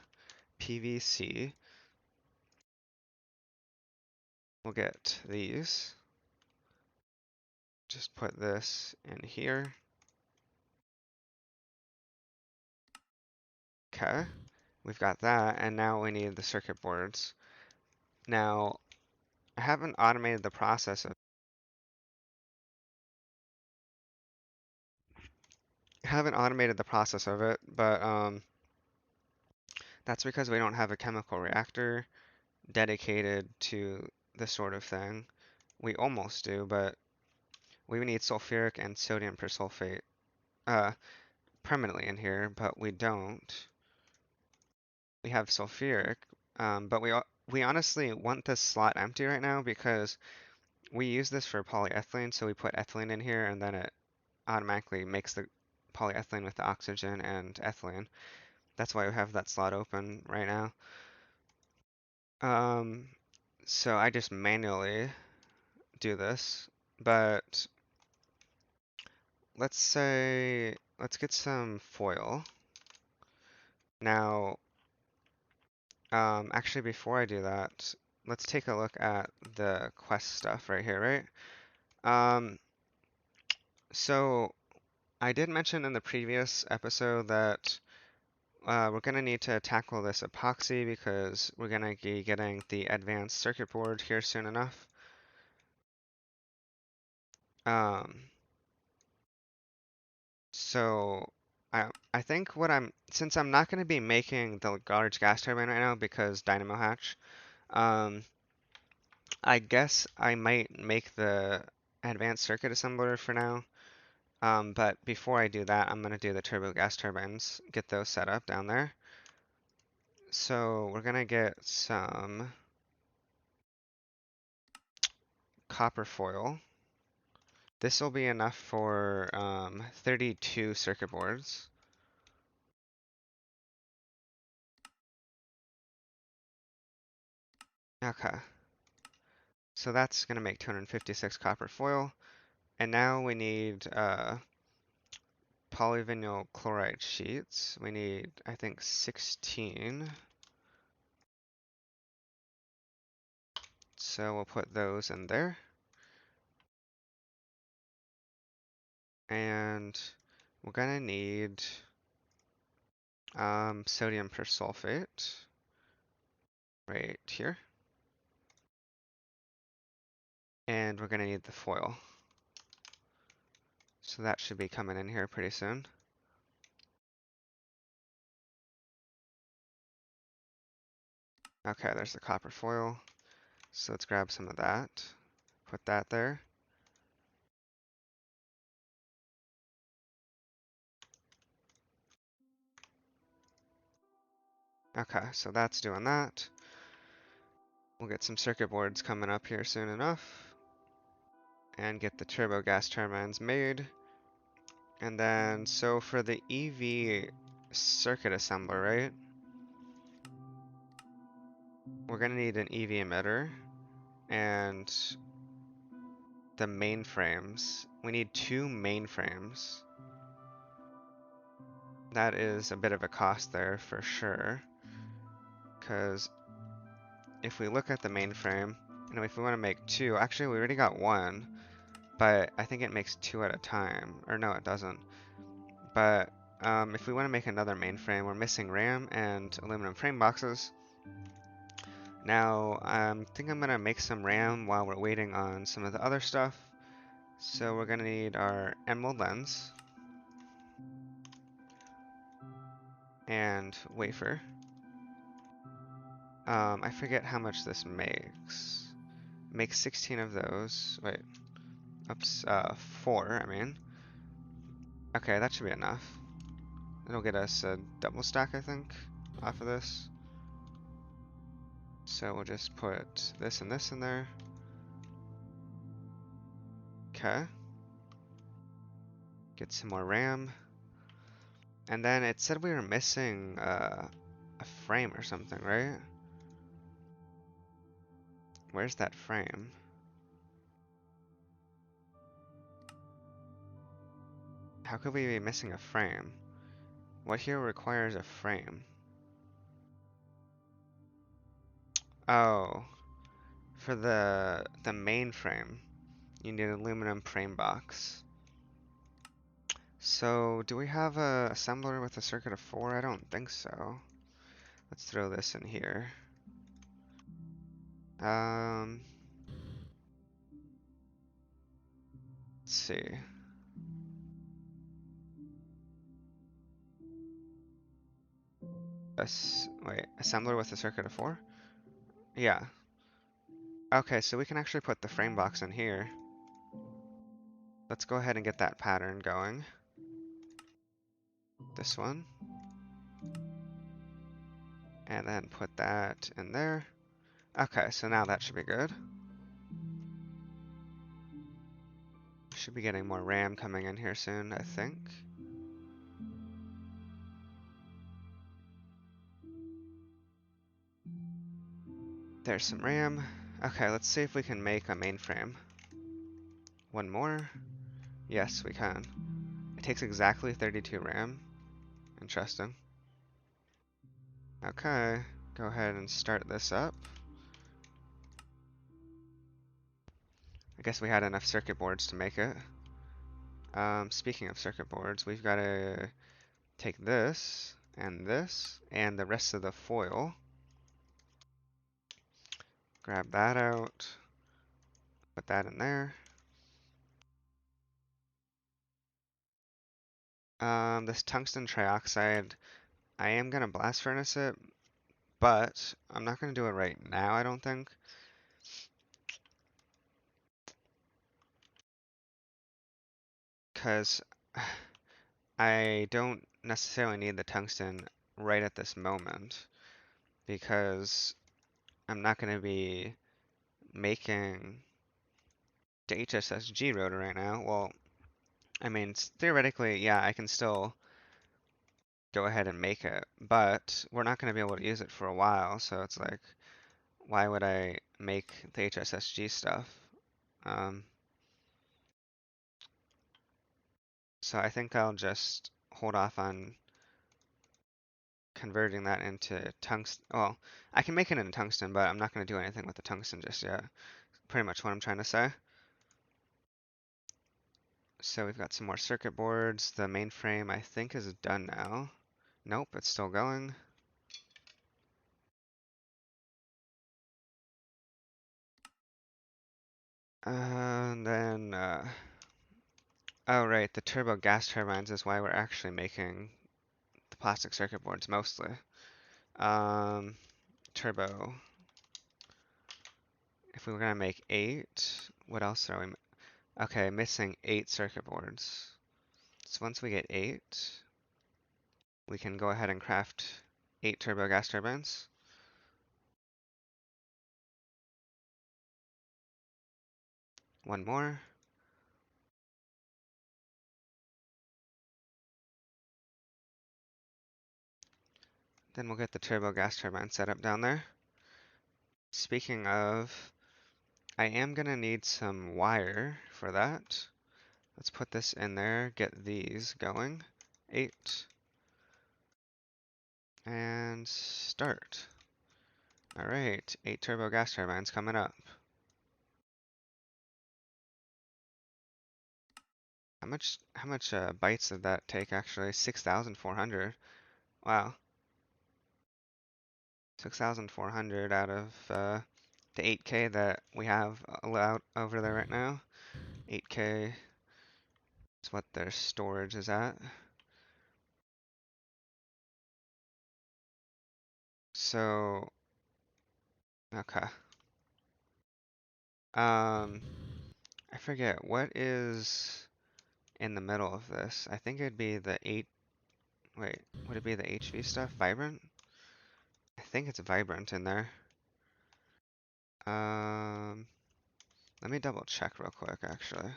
PVC. We'll get these. Just put this in here. Okay, we've got that, and now we need the circuit boards. Now, I haven't automated the process of it, but that's because we don't have a chemical reactor dedicated to this sort of thing. We almost do, but we need sulfuric and sodium persulfate uh, permanently in here, but we don't. We have sulfuric, but we honestly want this slot empty right now because we use this for polyethylene, so we put ethylene in here and then it automatically makes the polyethylene with the oxygen and ethylene. That's why we have that slot open right now. Um, so I just manually do this, but let's get some foil. Now, actually before I do that, let's take a look at the quest stuff right here, right? So I did mention in the previous episode that we're going to need to tackle this epoxy because we're going to be getting the advanced circuit board here soon enough. Um, so I think since I'm not going to be making the large gas turbine right now because Dynamo Hatch, um, I guess I might make the advanced circuit assembler for now. But before I do that, I'm going to do the turbo gas turbines, get those set up down there. So we're going to get some copper foil. This will be enough for 32 circuit boards. Okay, so that's going to make 256 copper foil. And now we need polyvinyl chloride sheets. We need, I think, 16. So we'll put those in there. And we're going to need sodium persulfate right here. And we're going to need the foil. So that should be coming in here pretty soon. Okay, there's the copper foil. So let's grab some of that. Put that there. Okay, so that's doing that. We'll get some circuit boards coming up here soon enough. And get the turbo gas turbines made. And then, so for the EV circuit assembler, right? We're gonna need an EV emitter and the mainframes. We need 2 mainframes. That is a bit of a cost there for sure. Because if we look at the mainframe, and if we want to make 2, actually we already got 1, but I think it makes 2 at a time. Or no, it doesn't. But if we want to make another mainframe, we're missing RAM and aluminum frame boxes. Now, I think I'm going to make some RAM while we're waiting on some of the other stuff. So we're going to need our emerald lens and wafer. I forget how much this makes. Make 16 of those. Wait, oops, 4, I mean. Okay, that should be enough. It'll get us a double stack, I think, off of this. So we'll just put this and this in there. Okay. Get some more RAM. And then it said we were missing a frame or something, right? Where's that frame? How could we be missing a frame? What here requires a frame? Oh, for the main frame, you need an aluminum frame box. So, do we have a assembler with a circuit of 4? I don't think so. Let's throw this in here. Let's see. Wait, assembler with a circuit of 4? Yeah. Okay, so we can actually put the frame box in here. Let's go ahead and get that pattern going. This one. And then put that in there. Okay, so now that should be good. Should be getting more RAM coming in here soon, I think. There's some RAM. Okay, let's see if we can make a mainframe. One more. Yes, we can. It takes exactly 32 RAM. Interesting. Okay, go ahead and start this up. I guess we had enough circuit boards to make it. Speaking of circuit boards, we've got to take this, and the rest of the foil. Grab that out. Put that in there. This tungsten trioxide, I am gonna blast furnace it, but I'm not gonna do it right now, I don't think. Because I don't necessarily need the tungsten right at this moment, because I'm not gonna be making the HSSG rotor right now. Well, I mean, theoretically, yeah, I can still go ahead and make it, but we're not going to be able to use it for a while, so it's like, why would I make the HSSG stuff? Um, so I think I'll just hold off on converting that into tungsten. Well, I can make it into tungsten, but I'm not going to do anything with the tungsten just yet. Pretty much what I'm trying to say. So we've got some more circuit boards. The mainframe, I think, is done now. Nope, it's still going. And then, oh right, the turbo gas turbines is why we're actually making the plastic circuit boards mostly. Um, turbo. If we were gonna make 8, what else are we? Okay, missing 8 circuit boards. So once we get 8, we can go ahead and craft 8 turbo gas turbines. One more. Then we'll get the turbo gas turbine set up down there. Speaking of, I am gonna need some wire for that. Let's put this in there, get these going. 8. And start. Alright, 8 turbo gas turbines coming up. How much bytes did that take actually? 6,400. Wow. 6,400 out of the 8K that we have allowed over there right now. 8K is what their storage is at. So, okay. I forget what is in the middle of this. I think it'd be the 8. Wait, would it be the HV stuff? Vibrant? I think it's vibrant in there. Um, Let me double check real quick, actually.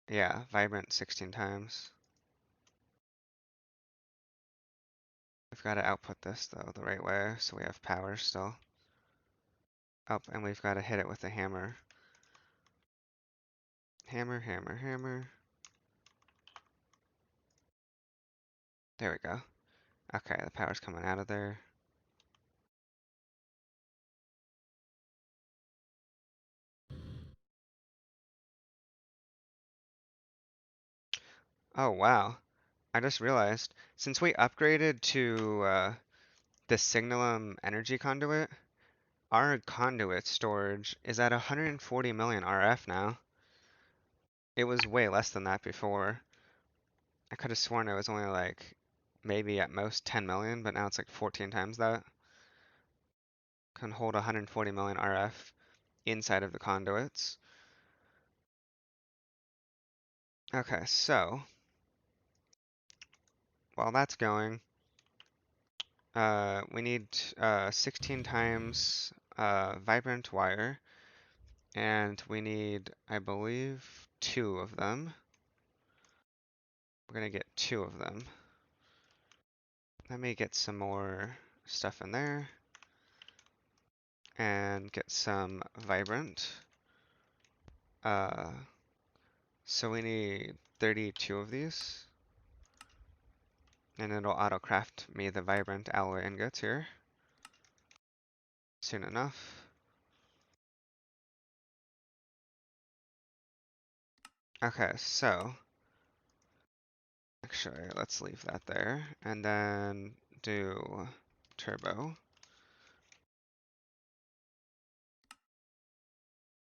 Yeah, vibrant 16 times. We've got to output this, though, the right way, so we have power still. Oh, and we've got to hit it with a hammer. Hammer, hammer, hammer. There we go. Okay, the power's coming out of there. Oh, wow. I just realized, since we upgraded to the Signalum energy conduit, our conduit storage is at 140 million RF now. It was way less than that before. I could have sworn it was only like maybe at most 10 million, but now it's like 14 times that. Can hold 140 million RF inside of the conduits. Okay, so while that's going, we need 16 times vibrant wire, and we need, I believe, 2 of them. We're gonna get 2 of them. Let me get some more stuff in there. and get some vibrant. So we need 32 of these, and it'll auto craft me the vibrant alloy ingots here soon enough. Okay, so actually let's leave that there and then do turbo.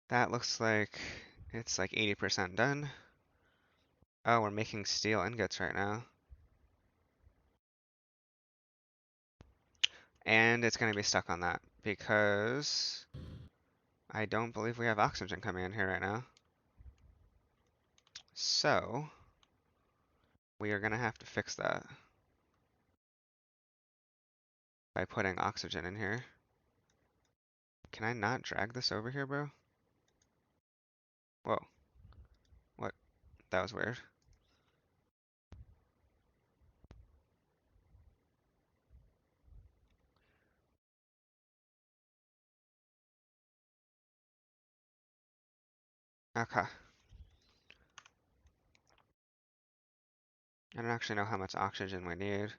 That looks like it's like 80% done. Oh, we're making steel ingots right now. And it's going to be stuck on that because I don't believe we have oxygen coming in here right now. So we are going to have to fix that by putting oxygen in here. Can I not drag this over here, bro? Whoa. What? That was weird. Okay. I don't actually know how much oxygen we need.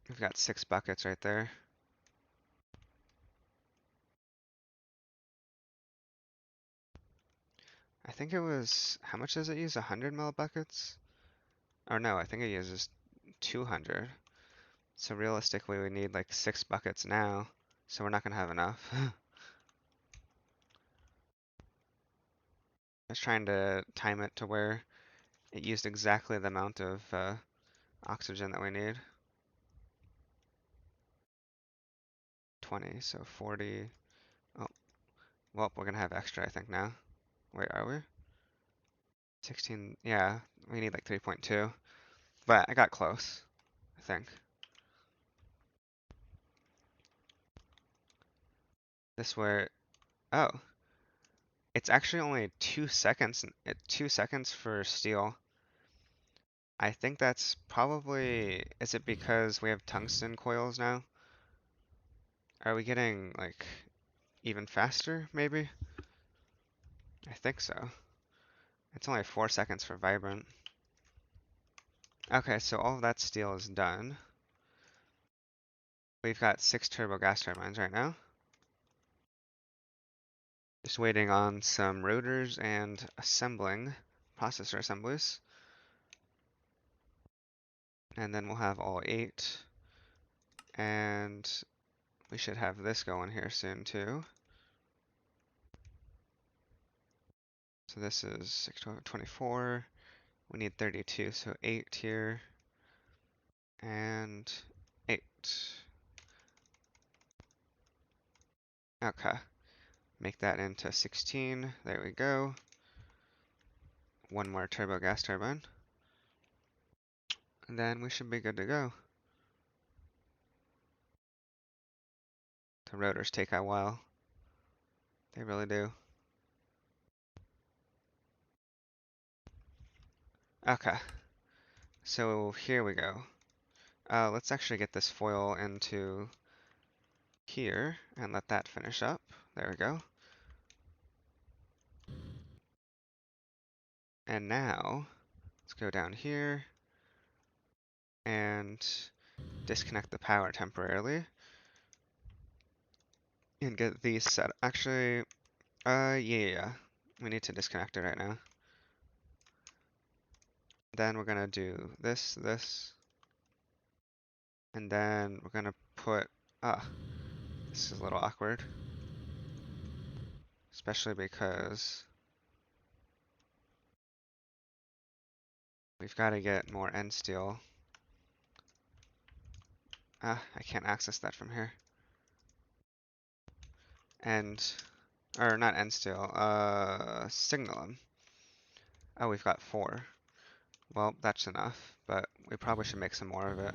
We've got 6 buckets right there. I think it was, how much does it use? 100 ml buckets? Or no, I think it uses 200. So realistically, we need like 6 buckets now. So we're not gonna have enough. I was trying to time it to where it used exactly the amount of oxygen that we need. 20, so 40. Oh, well, we're gonna have extra, I think, now. Wait, are we? 16, yeah, we need like 3.2. But I got close, I think. This where, oh, it's actually only 2 seconds, 2 seconds for steel. I think that's probably, is it because we have tungsten coils now? Are we getting like even faster, maybe? I think so. It's only 4 seconds for vibrant. Okay, so all of that steel is done. We've got 6 turbo gas turbines right now. Just waiting on some rotors and assembling processor assemblies. And then we'll have all 8. And we should have this going here soon too. So this is 6, 12, 24. We need 32, so 8 here. And 8. Okay. Make that into 16. There we go. One more turbo gas turbine. And then we should be good to go. The rotors take a while. They really do. Okay. So here we go. Let's actually get this foil into here and let that finish up. There we go. And now, let's go down here and disconnect the power temporarily and get these set. Actually, yeah. We need to disconnect it right now. Then we're gonna do this, and then we're gonna put, this is a little awkward, especially because we've got to get more end steel. I can't access that from here. And, or not end steel, signal. Oh, we've got 4. Well, that's enough, but we probably should make some more of it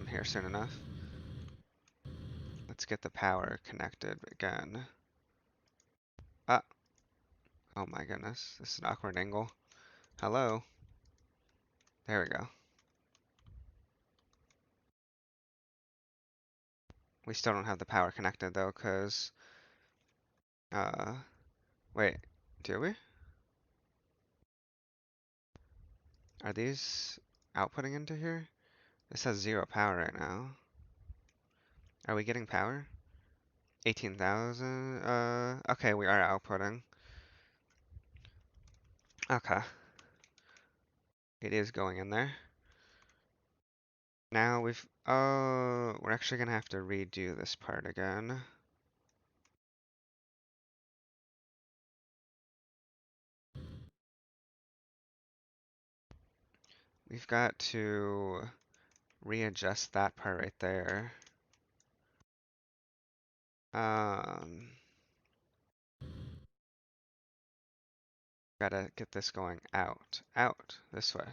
here soon enough. Let's get the power connected again. Ah, oh my goodness, this is an awkward angle. Hello. There we go. We still don't have the power connected though, cause, wait, do we? Are these outputting into here? This has 0 power right now. Are we getting power? 18,000, okay, we are outputting. Okay. It is going in there. Now we're actually gonna have to redo this part again. We've got to readjust that part right there. Um, Gotta get this going out, this way.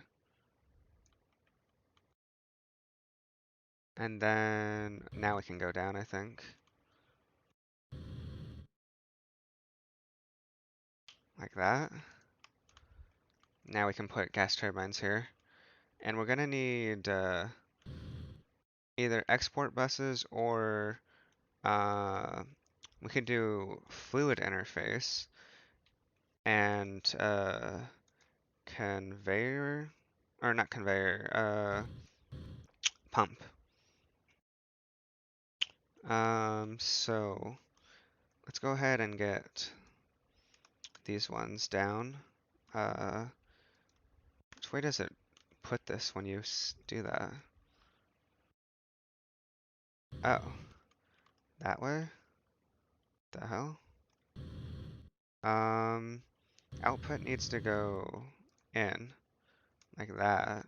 And then now we can go down, I think. Like that. Now we can put gas turbines here. And we're gonna need either export buses or we could do fluid interface and conveyor, or not conveyor, pump. So let's go ahead and get these ones down. Which way does it put this when you do that? Oh, that way? The hell? Um, Output needs to go in, like that.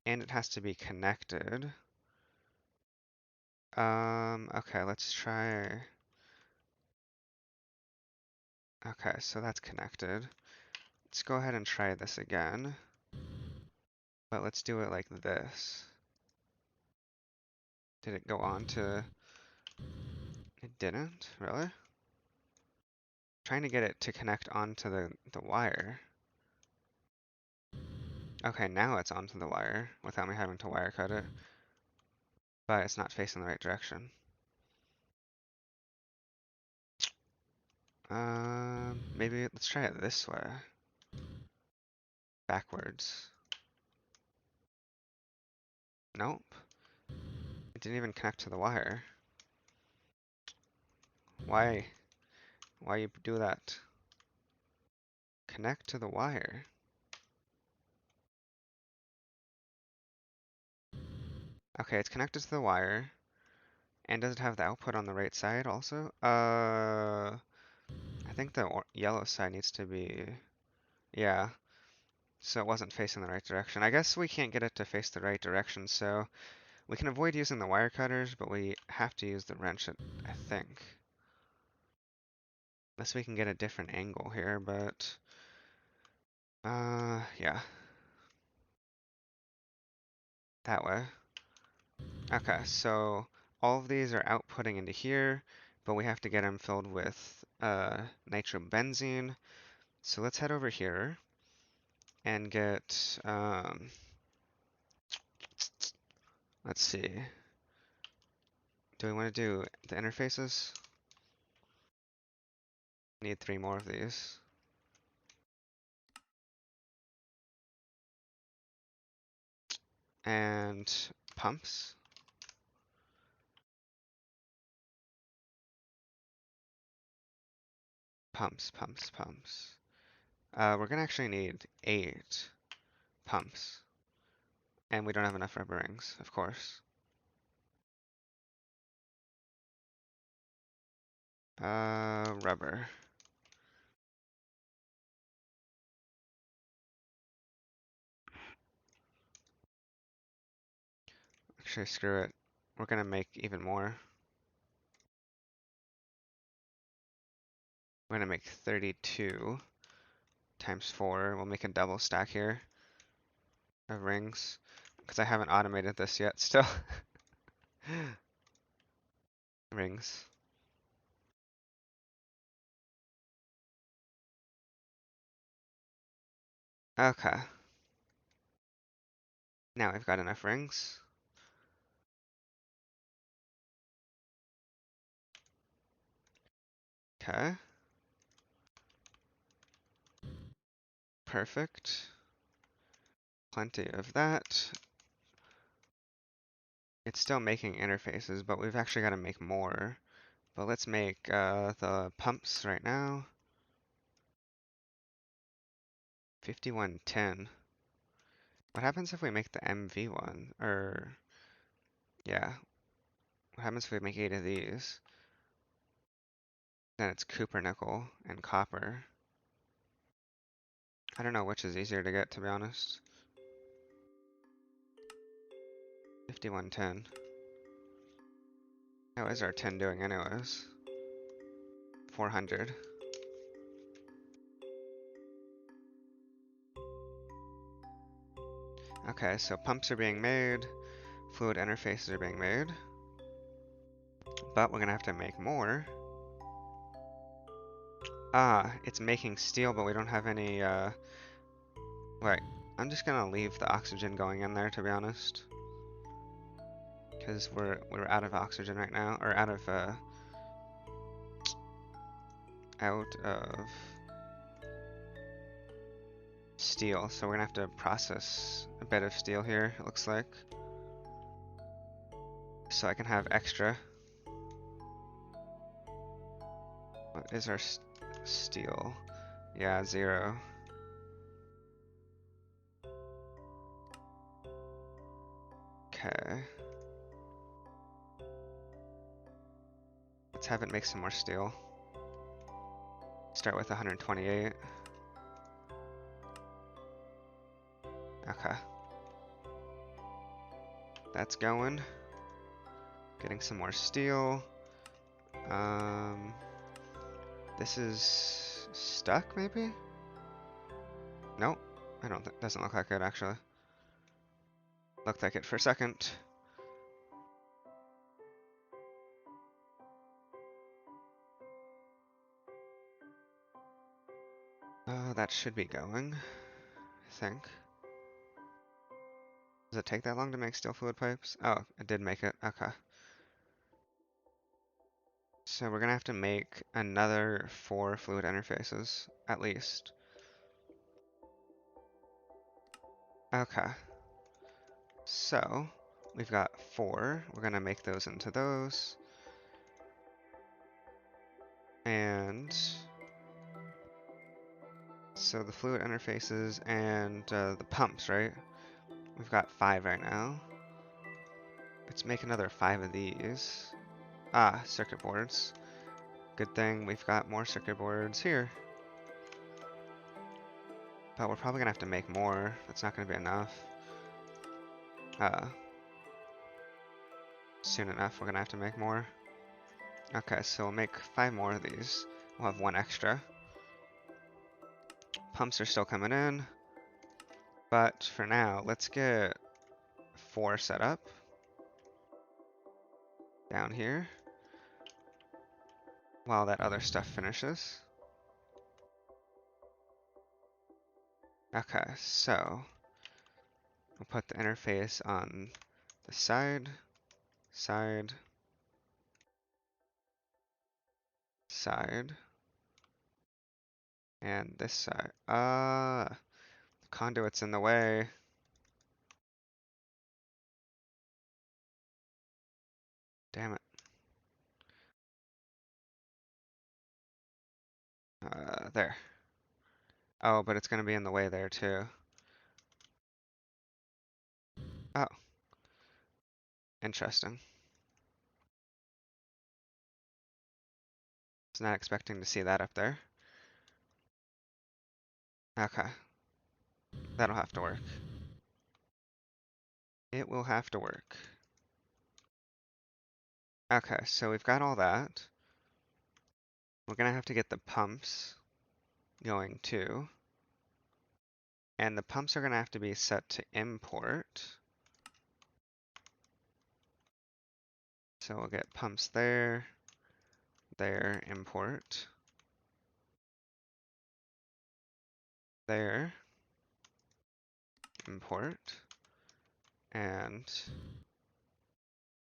And it has to be connected. Okay, let's try. Okay, so that's connected. Let's go ahead and try this again. But let's do it like this. Did it go on to... It didn't? Really? Trying to get it to connect onto the wire. Okay, now it's onto the wire without me having to wire cut it. But it's not facing the right direction. Maybe let's try it this way. Backwards. Nope. It didn't even connect to the wire. Why? Why you do that? Connect to the wire. Okay, it's connected to the wire. And does it have the output on the right side also? I think the yellow side needs to be... Yeah. So it wasn't facing the right direction. I guess we can't get it to face the right direction, so we can avoid using the wire cutters, but we have to use the wrench, I think. Unless we can get a different angle here, but... yeah. That way. Okay, so all of these are outputting into here, but we have to get them filled with nitrobenzene. So let's head over here and get, let's see. Do we want to do the interfaces? Need 3 more of these. And pumps. Pumps. We're gonna actually need 8 pumps. And we don't have enough rubber rings, of course. Rubber. Actually, screw it. We're gonna make even more. We're gonna make 32 times 4. We'll make a double stack here of rings. Because I haven't automated this yet still. Rings. Okay. Now we've got enough rings. Okay. Perfect. Plenty of that. It's still making interfaces, but we've actually got to make more. But let's make the pumps right now. 5110. What happens if we make the MV one? Or, yeah. What happens if we make 8 of these? Then it's copper, nickel, and copper. I don't know which is easier to get, to be honest. 5110. How is our 10 doing anyways? 400. Okay, so pumps are being made. Fluid interfaces are being made. But we're gonna have to make more. Ah, it's making steel, but we don't have any, wait. I'm just gonna leave the oxygen going in there, to be honest. Because we're out of oxygen right now, or out of steel, so we're gonna have to process a bit of steel here, it looks like. So I can have extra. What is our steel? Yeah, 0. Okay. Let's have it make some more steel. Start with 128. Okay. That's going. Getting some more steel. This is stuck, maybe? Nope. I don't think, doesn't look like it, actually. Looked like it for a second. That should be going, I think. Does it take that long to make steel fluid pipes? Oh, it did make it. Okay. So we're gonna have to make another 4 fluid interfaces, at least. Okay. So, we've got 4. We're gonna make those into those. And so the fluid interfaces and the pumps, right? We've got 5 right now. Let's make another 5 of these. Ah, circuit boards. Good thing we've got more circuit boards here. But we're probably gonna have to make more. That's not gonna be enough. Soon enough, we're gonna have to make more. Okay, so we'll make 5 more of these. We'll have 1 extra. Pumps are still coming in. But for now, let's get 4 set up. Down here. While that other stuff finishes. Okay, so we'll put the interface on the side, side, side, and this side. The conduit's in the way. Damn it. There. Oh, but it's gonna be in the way there too. Oh, interesting. Was not expecting to see that up there. Okay, that'll have to work. It will have to work. Okay, so we've got all that. We're gonna have to get the pumps going too. And the pumps are gonna have to be set to import. So we'll get pumps there, there, import, there, import, and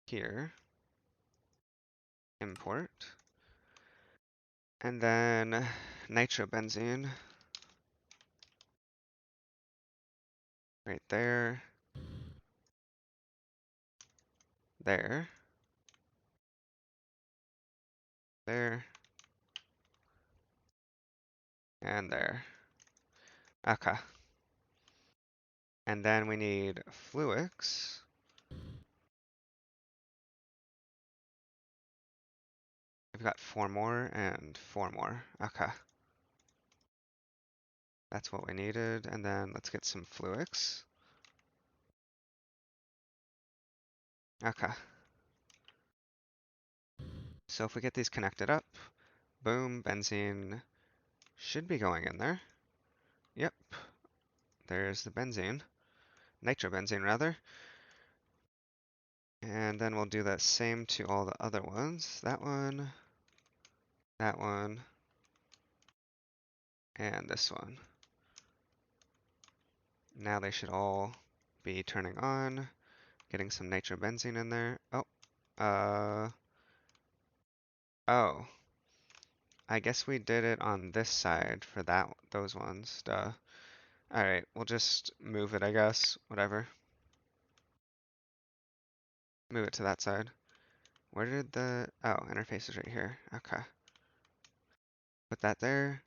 here, import. And then nitrobenzene right there, there, there, and there. Okay. And then we need fluix. We've got 4 more and 4 more. Okay. That's what we needed. And then let's get some fluix. Okay. So if we get these connected up, boom, benzene should be going in there. Yep. There's the benzene. Nitrobenzene, rather. And then we'll do that same to all the other ones. That one, and this one. Now they should all be turning on, getting some nitrobenzene in there. Oh, I guess we did it on this side for those ones, duh. Alright, we'll just move it, I guess, whatever. Move it to that side. Where did interface is right here, okay. Put that there.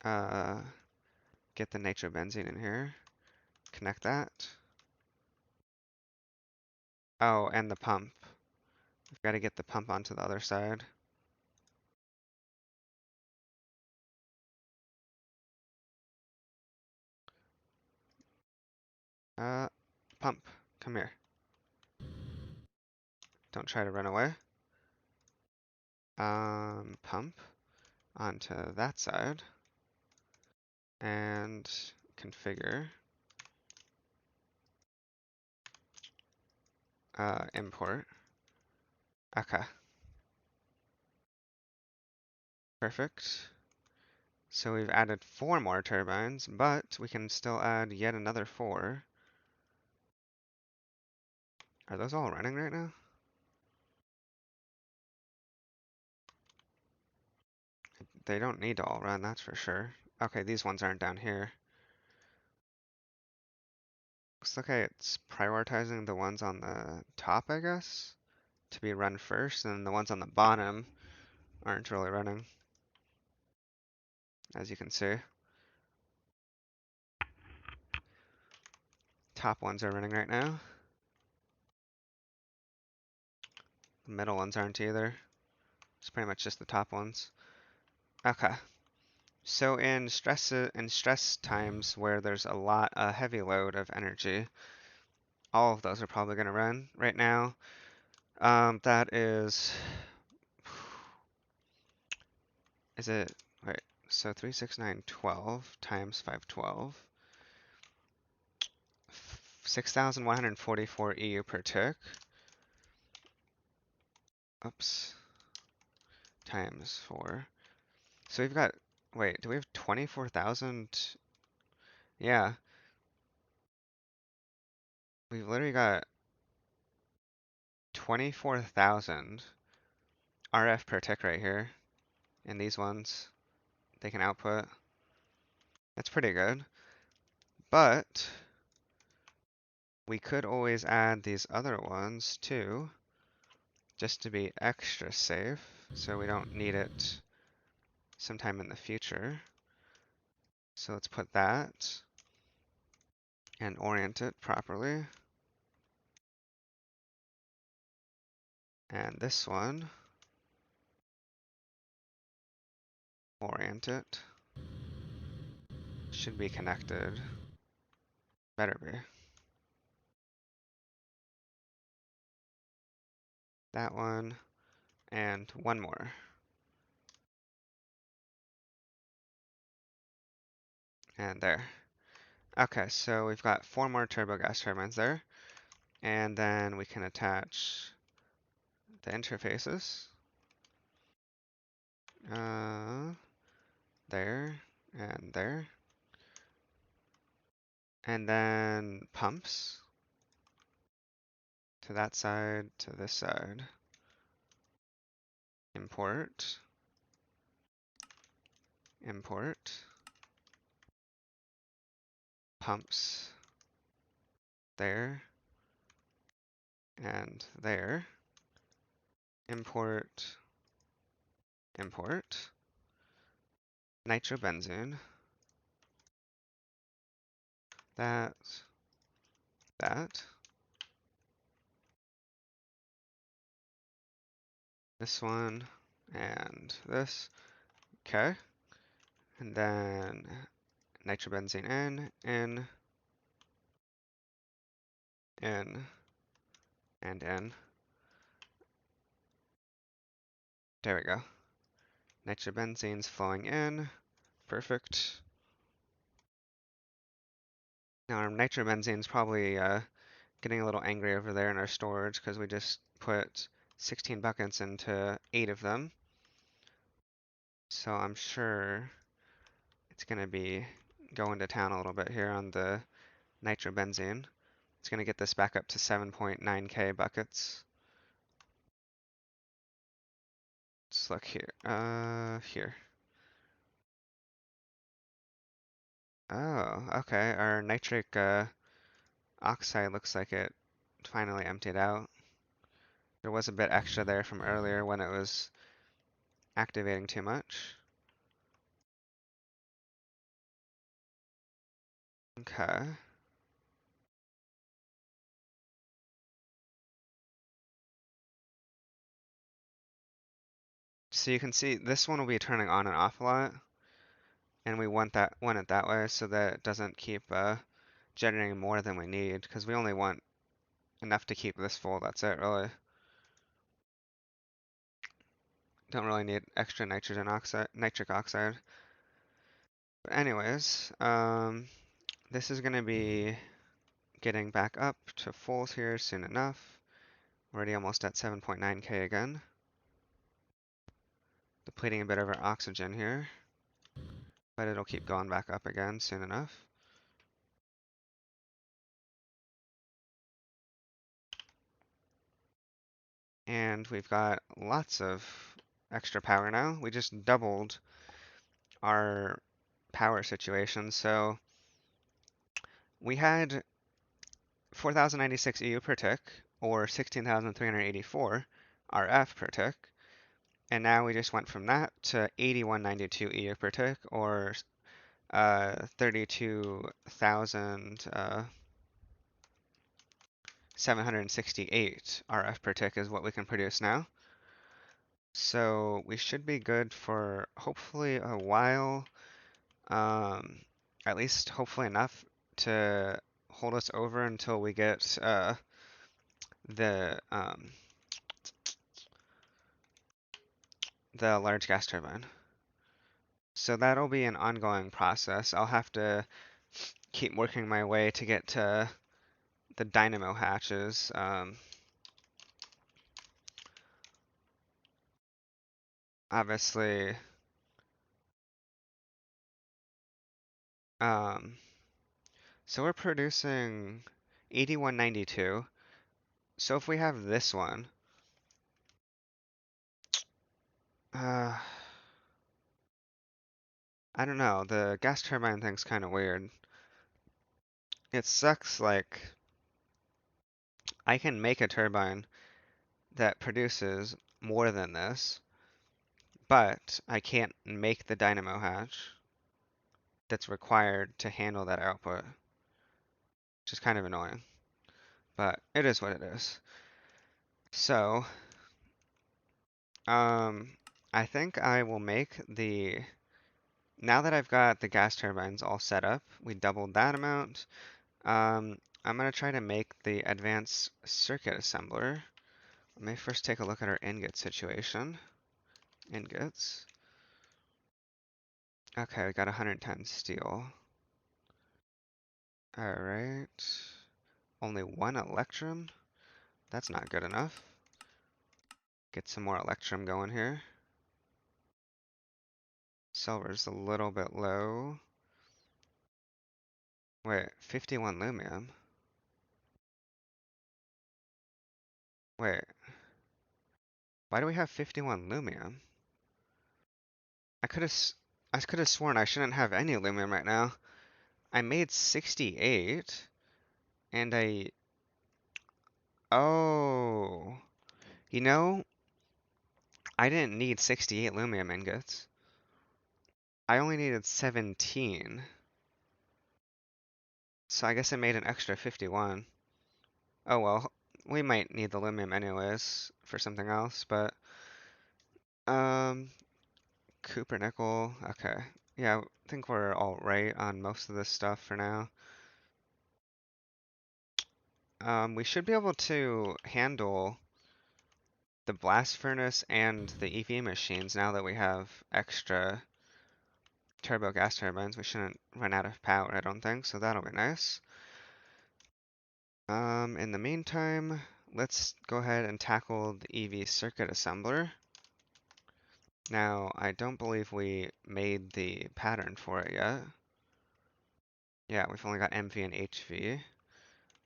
Get the nitrobenzene in here. Connect that. Oh, and the pump. We've got to get the pump onto the other side. Pump, come here. Don't try to run away. Pump onto that side. And configure. Import. Okay. Perfect. So we've added 4 more turbines, but we can still add yet another 4. Are those all running right now? They don't need to all run, that's for sure. Okay, these ones aren't down here. Looks like it's prioritizing the ones on the top, I guess, to be run first, and the ones on the bottom aren't really running, as you can see. Top ones are running right now. The middle ones aren't either. It's pretty much just the top ones. Okay. So in stress times where there's a heavy load of energy, all of those are probably going to run right now. That is it, right, so 36912 times 512, 6,144 EU per tick. Oops, times 4. So we've got, wait, do we have 24,000? Yeah, we've literally got 24,000 RF per tick right here in these ones. They can output. That's pretty good. But we could always add these other ones too, just to be extra safe, so we don't need it sometime in the future. So let's put that and orient it properly. And this one, orient it. Should be connected. Better be. That one, and one more. And there. Okay, so we've got 4 more turbo gas turbines there. And then we can attach the interfaces. There, and there. And then pumps to that side, to this side. Import. import pumps there and there, import nitrobenzene, that, this one, and this, okay, and then nitrobenzene in, and in. There we go. Nitrobenzene's flowing in. Perfect. Now our nitrobenzene's probably getting a little angry over there in our storage because we just put 16 buckets into 8 of them. So I'm sure it's going to be going to town a little bit here on the nitrobenzene. It's going to get this back up to 7.9k buckets. Let's look here. Here. Oh, okay. Our nitric oxide looks like it finally emptied out. There was a bit extra there from earlier when it was activating too much. Okay. So you can see this one will be turning on and off a lot, and we want it that way so that it doesn't keep generating more than we need, because we only want enough to keep this full. That's it, really. Don't really need extra nitric oxide. But anyways, this is gonna be getting back up to full here soon enough. Already almost at 7.9k again. Depleting a bit of our oxygen here, but it'll keep going back up again soon enough. And we've got lots of extra power now. We just doubled our power situation. So we had 4,096 EU per tick, or 16,384 RF per tick. And now we just went from that to 8192 EU per tick, or 32,768 RF per tick is what we can produce now. So we should be good for hopefully a while, at least hopefully enough to hold us over until we get the the large gas turbine. So that'll be an ongoing process. I'll have to keep working my way to get to the dynamo hatches. Obviously, um, so we're producing 8192. So if we have this one, uh, I don't know, the gas turbine thing's kind of weird. It sucks, like, I can make a turbine that produces more than this, but I can't make the dynamo hatch that's required to handle that output, which is kind of annoying, but it is what it is. So, I think I will make now that I've got the gas turbines all set up, we doubled that amount. I'm gonna try to make the advanced circuit assembler. Let me first take a look at our ingot situation. Ingots. Okay, we got 110 steel. Alright. Only one electrum? That's not good enough. Get some more electrum going here. Silver's a little bit low. Wait, 51 lumium? Wait, why do we have 51 lumium? I could have I could have sworn I shouldn't have any aluminum right now. I made 68, and oh, you know, I didn't need 68 aluminum ingots. I only needed 17. So I guess I made an extra 51. Oh well, we might need the aluminum anyways for something else, but, um, Cooper nickel, okay. Yeah, I think we're all right on most of this stuff for now. We should be able to handle the blast furnace and the EV machines now that we have extra turbo gas turbines. We shouldn't run out of power, I don't think, so that'll be nice. In the meantime, let's go ahead and tackle the EV circuit assembler. Now, I don't believe we made the pattern for it yet. Yeah, we've only got MV and HV.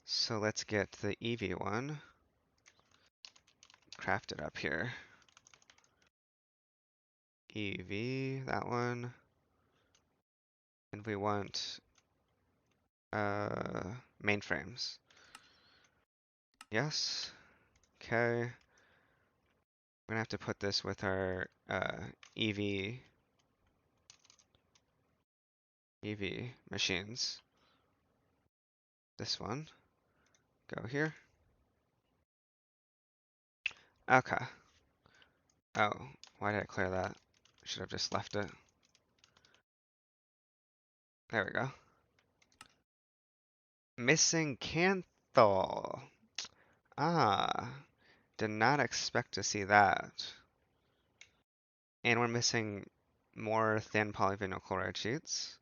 So let's get the EV one crafted up here. EV, that one. And we want mainframes. Yes. Okay. We're gonna have to put this with our EV machines. This one. Go here. Okay. Oh, why did I clear that? Should have just left it. There we go. Missing Canthal. Ah, did not expect to see that. And we're missing more thin polyvinyl chloride sheets.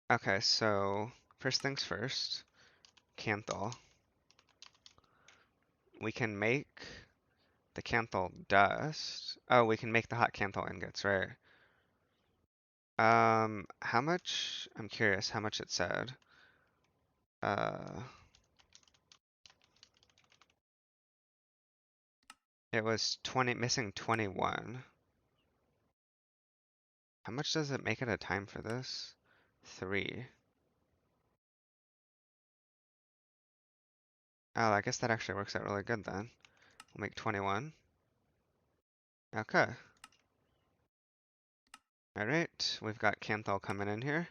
Okay, so first things first, Canthal. We can make the Canthal dust. Oh, we can make the hot Canthal ingots, right? How much? I'm curious how much it said. Uh, it was 20, missing 21. How much does it make at a time for this? 3. Oh, I guess that actually works out really good then. We'll make 21. Okay. Alright, we've got Canthal coming in here.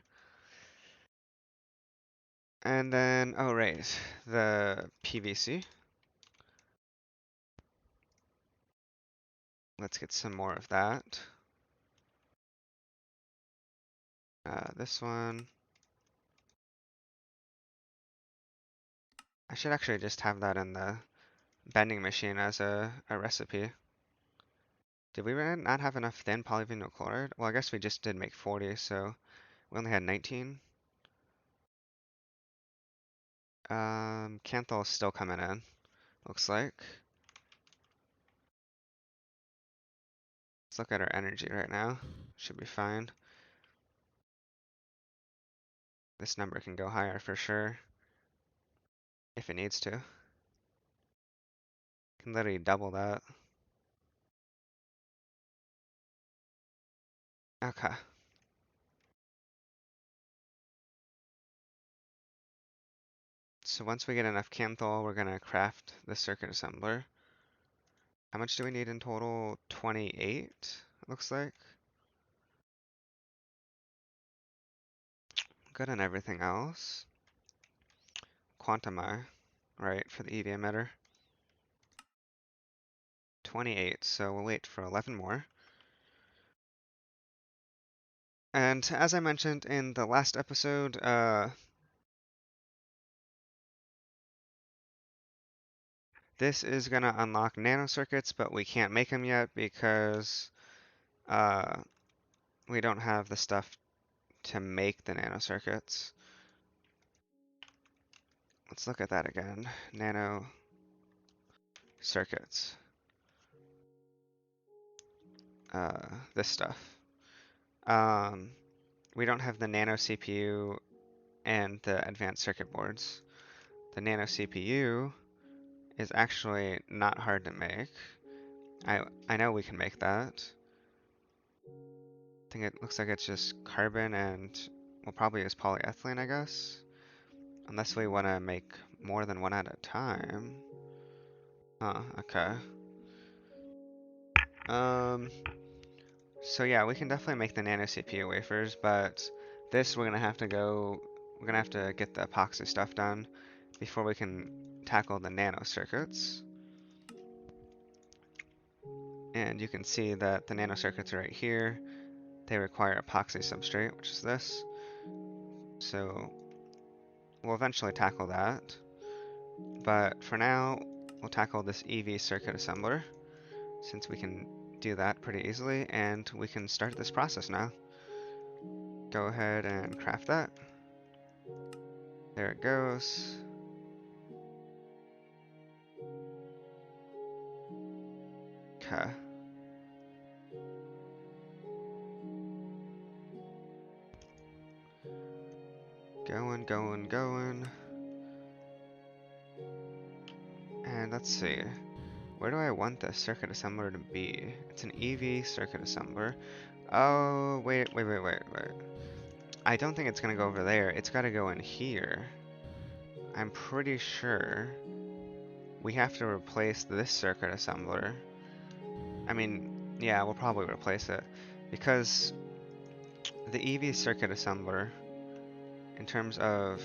And then, oh right, the PVC. Let's get some more of that. This one. I should actually just have that in the bending machine as a recipe. Did we really not have enough thin polyvinyl chloride? Well, I guess we just did make 40, so we only had 19. Canthal's still coming in, looks like. Let's look at our energy right now. Should be fine. This number can go higher for sure, if it needs to. Can literally double that. Okay. So once we get enough Canthal, we're gonna craft the circuit assembler. How much do we need in total? 28, looks like. Good on everything else. Quantum eye, right, for the EV emitter. 28, so we'll wait for 11 more. And as I mentioned in the last episode, this is gonna unlock nanocircuits, but we can't make them yet because uh, we don't have the stuff to make the nanocircuits. Let's look at that again. Nano circuits. This stuff. Um, we don't have the nano CPU and the advanced circuit boards. The nano CPU is actually not hard to make. I know we can make that. think it looks like it's just carbon and we'll probably use polyethylene, I guess. Unless we want to make more than one at a time. Huh, okay. Um, so yeah, we can definitely make the nano CPU wafers, but this we're gonna have to get the epoxy stuff done before we can tackle the nano circuits. And you can see that the nano circuits are right here. They require epoxy substrate, which is this. So we'll eventually tackle that. But for now, we'll tackle this EV circuit assembler, since we can do that pretty easily, and we can start this process now. Go ahead and craft that. There it goes. Okay. Going, going, going. And let's see. Where do I want this circuit assembler to be? It's an EV circuit assembler. Oh, wait. I don't think it's gonna go over there. It's gotta go in here. I'm pretty sure we have to replace this circuit assembler. I mean, yeah, we'll probably replace it. Because the EV circuit assembler, in terms of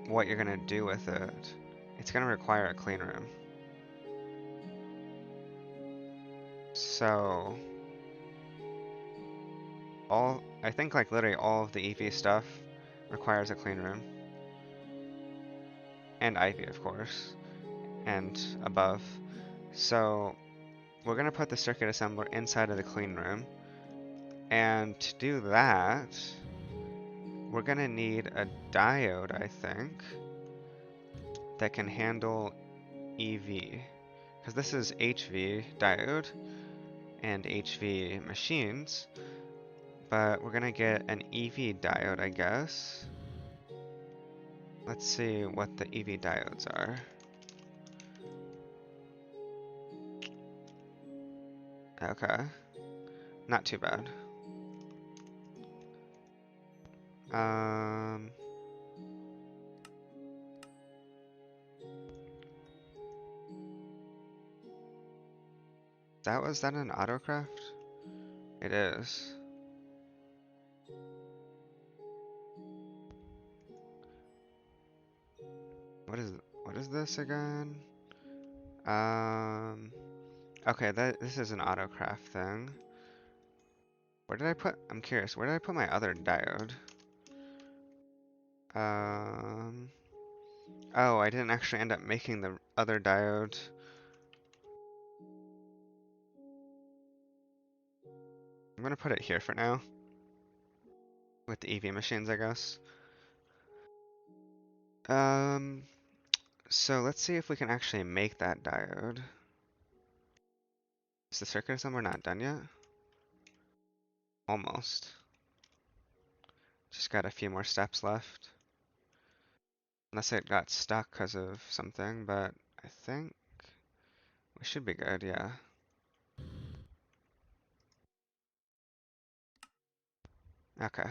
what you're gonna do with it, it's gonna require a clean room. So, I think like literally all of the EV stuff requires a clean room. And IV, of course. And above. So, we're gonna put the circuit assembler inside of the clean room. And to do that, we're gonna need a diode, I think, that can handle EV. Because this is HV diode and HV machines. But we're gonna get an EV diode, I guess. Let's see what the EV diodes are. Okay. Not too bad. Um, was that an autocraft? It is. What is this again? Um, okay, this is an autocraft thing. Where did I put? I'm curious. Where did I put my other diode? Um, oh, I didn't actually end up making the other diode. I'm gonna put it here for now. With the EV machines, I guess. Um, so let's see if we can actually make that diode. Is the circuit assembler not done yet? Almost. Just got a few more steps left. Unless it got stuck because of something, but I think we should be good, yeah. Okay.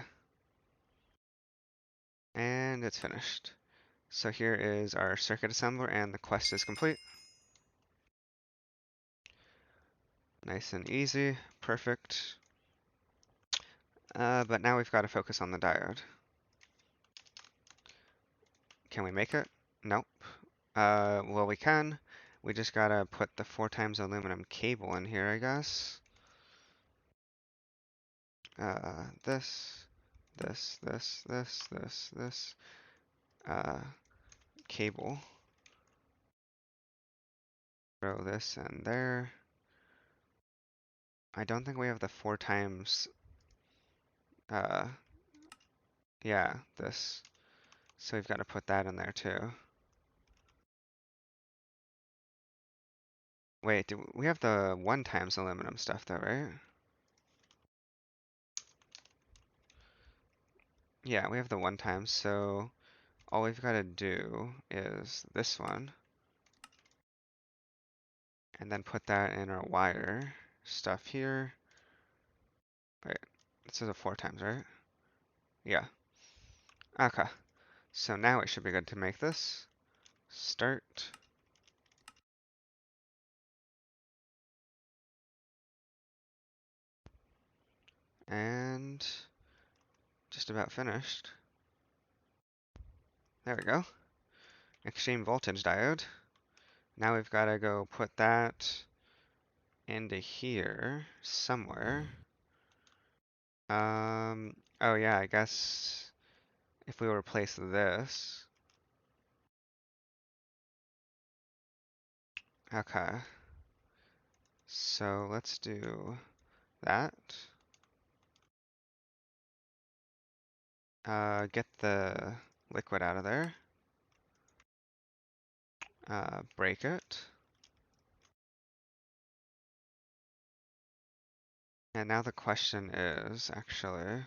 And it's finished. So here is our circuit assembler and the quest is complete. Nice and easy, perfect. But now we've got to focus on the diode. Can we make it? Nope. Well we can. We just gotta put the 4 times aluminum cable in here, I guess. This, this, cable. Throw this in there. I don't think we have the 4 times, uh, yeah, this. So we've got to put that in there too. Wait, do we have the 1 times aluminum stuff though, right? Yeah, we have the 1 times, so all we've got to do is this one. And then put that in our wire stuff here. Wait, this is a 4 times, right? Yeah. Okay. So now it should be good to make this. Start. And just about finished. There we go. Extreme voltage diode. Now we've got to go put that into here somewhere. Oh yeah, I guess if we replace this. Okay. So let's do that. Get the liquid out of there. Break it. And now the question is actually,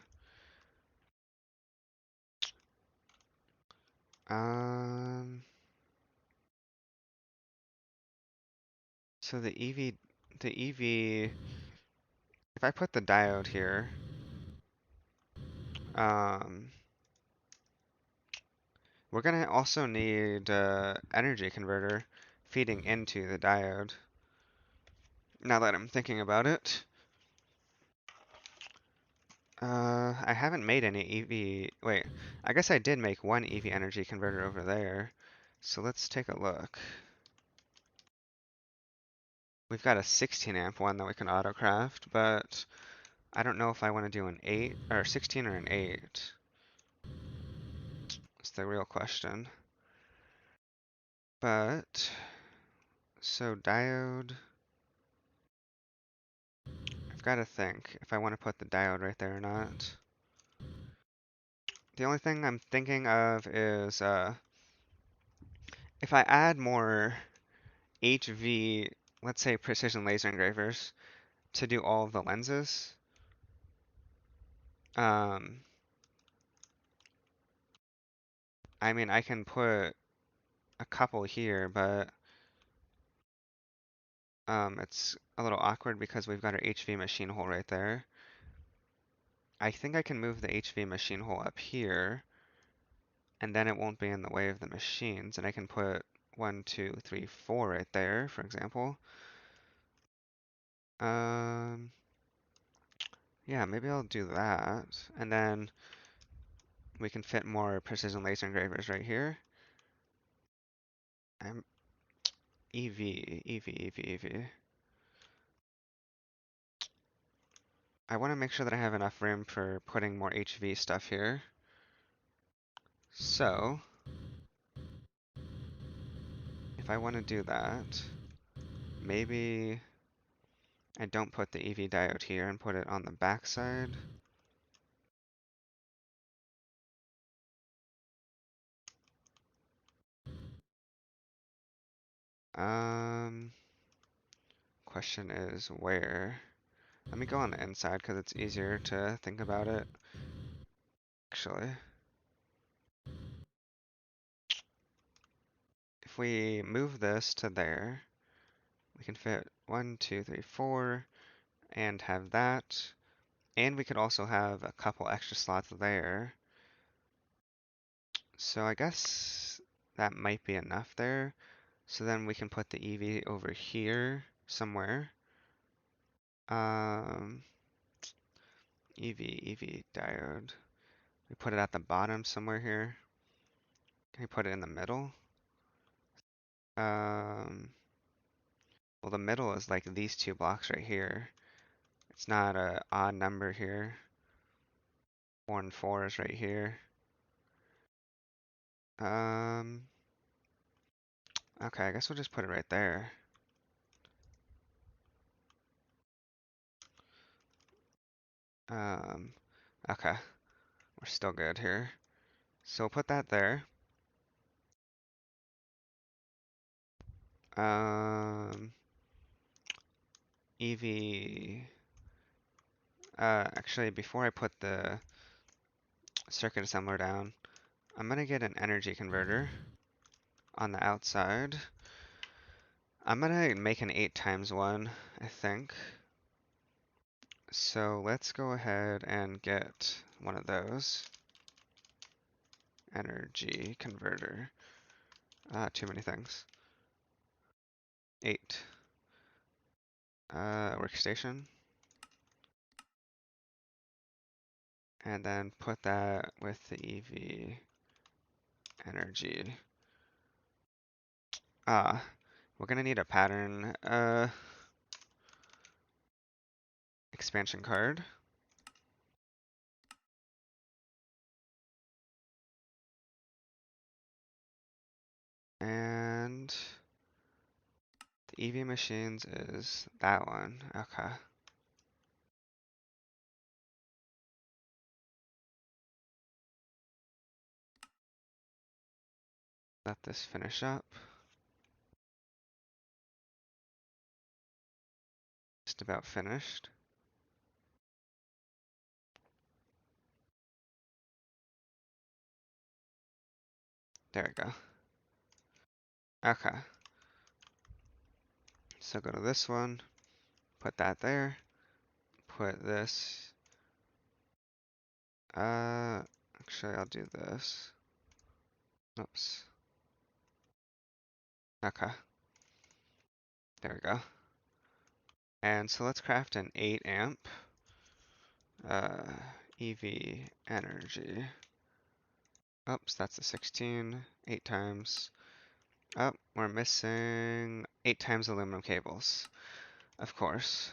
um, so the EV, if I put the diode here, um, we're gonna also need energy converter feeding into the diode. Now that I'm thinking about it, I haven't made any EV. Wait, I guess I did make one EV energy converter over there. So let's take a look. We've got a 16 amp one that we can autocraft, but I don't know if I want to do an 8 or 16 or an 8. It's the real question. But so diode, I've got to think if I want to put the diode right there or not. The only thing I'm thinking of is if I add more HV, let's say precision laser engravers, to do all of the lenses. Um, I mean, I can put a couple here, but it's a little awkward because we've got our HV machine hole right there. I think I can move the HV machine hole up here, and then it won't be in the way of the machines, and I can put 1, 2, 3, 4 right there, for example. Um, yeah, maybe I'll do that, and then we can fit more precision laser engravers right here. I'm EV, EV, EV, EV. I want to make sure that I have enough room for putting more HV stuff here. So, if I want to do that, maybe I don't put the EV diode here and put it on the back side. Um, Question is where? Let me go on the inside because it's easier to think about it, actually. If we move this to there, we can fit 1, 2, 3, 4, and have that. And we could also have a couple extra slots there. So I guess that might be enough there. So then we can put the EV over here somewhere. Um, EV diode. We put it at the bottom somewhere here. Can we put it in the middle? Well, the middle is like these two blocks right here. It's not a odd number here. 4 and 4 is right here. Um, okay, I guess we'll just put it right there. Um, okay, we're still good here. So we'll put that there. Um, EV. Actually, before I put the circuit assembler down, I'm gonna get an energy converter on the outside. I'm gonna make an 8 times 1, I think. So let's go ahead and get one of those. Energy converter. Too many things. 8. Workstation. And then put that with the EV energy. We're gonna need a pattern expansion card. And the EV machines is that one. Okay. Let this finish up. Just about finished. There we go. Okay. So go to this one, put that there, put this. Actually, I'll do this. Oops. Okay. There we go. And so let's craft an 8 amp uh, EV energy. Oops, that's a 16. 8 times. Oh, we're missing 8 times aluminum cables. Of course.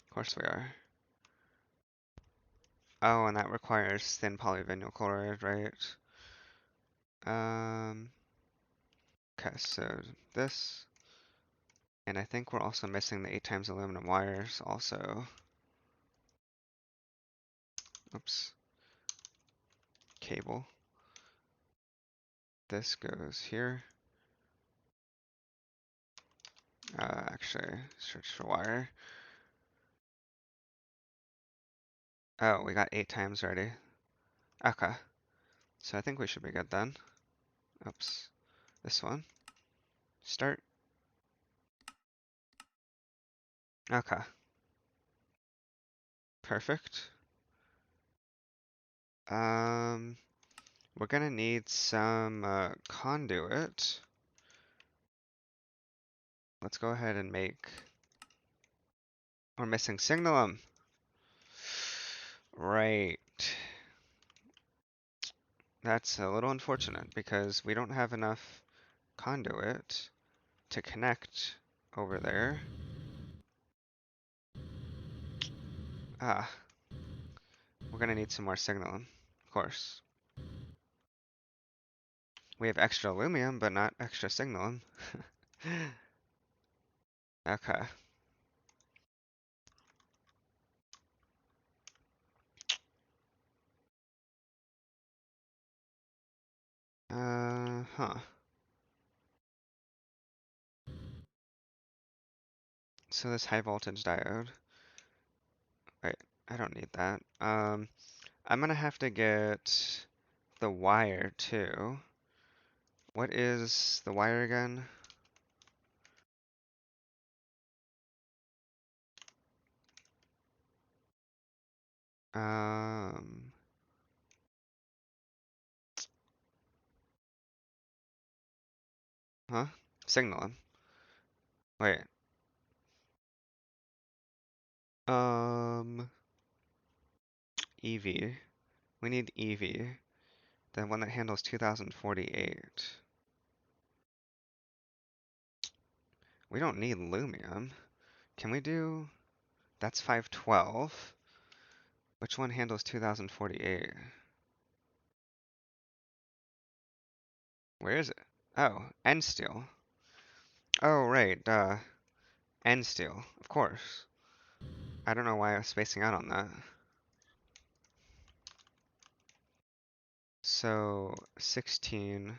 Of course we are. Oh, and that requires thin polyvinyl chloride, right? Okay, so this. And I think we're also missing the 8 times aluminum wires also. Oops. Cable. This goes here. Actually, search for wire. Oh, we got 8 times already. Okay. So I think we should be good then. Oops. This one. Start. Okay. Perfect. We're gonna need some conduit. Let's go ahead and make. We're missing signalum. Right. That's a little unfortunate because we don't have enough conduit to connect over there. Ah, we're gonna need some more signalum, of course. We have extra aluminum, but not extra signalum. Okay. Huh. So this high voltage diode. Wait, I don't need that. I'm gonna have to get the wire too. What is the wire again? Um, huh? Signalum. Wait. Um, EV. We need EV. The one that handles 2048. We don't need lumium. Can we do... That's 512. Which one handles 2048? Where is it? Oh, N steel. Oh, right, N steel. Of course. I don't know why I was spacing out on that. So, 16.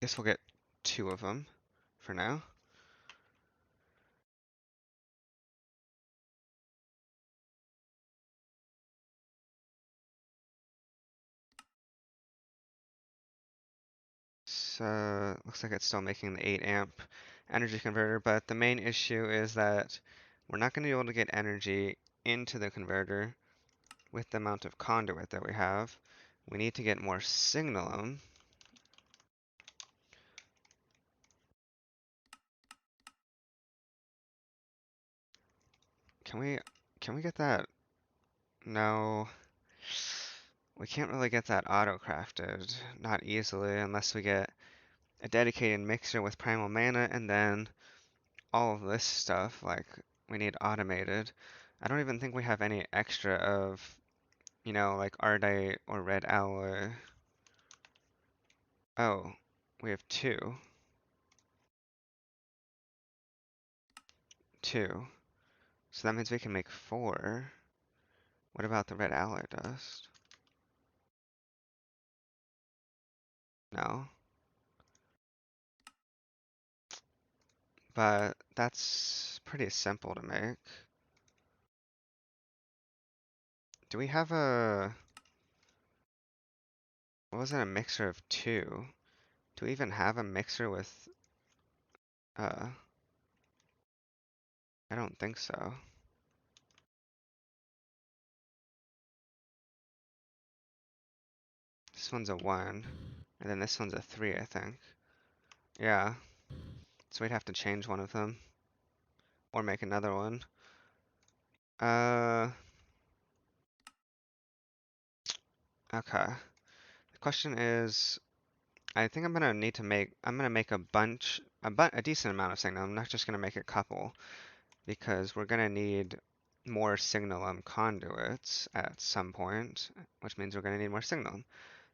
Guess we'll get 2 of them for now. looks like it's still making the 8 amp energy converter, but the main issue is that we're not going to be able to get energy into the converter with the amount of conduit that we have. We need to get more signalum. Can we get that? No. We can't really get that auto-crafted, not easily, unless we get a dedicated mixer with primal mana, and then all of this stuff, like, we need automated. I don't even think we have any extra of, like Ardite or Red Alloy. Oh, we have two. Two. So that means we can make 4. What about the Red Alloy dust? No. But that's pretty simple to make. Do we have a... What was it, a mixer of 2? Do we even have a mixer with... Uh, I don't think so. This one's a 1. And then this one's a 3, I think. Yeah. So we'd have to change one of them. Or make another one. Uh... Okay. The question is... I think I'm gonna need to make... I'm gonna make a decent amount of signal. I'm not just gonna make a couple. Because we're gonna need more signalum conduits at some point, which means we're gonna need more signalum.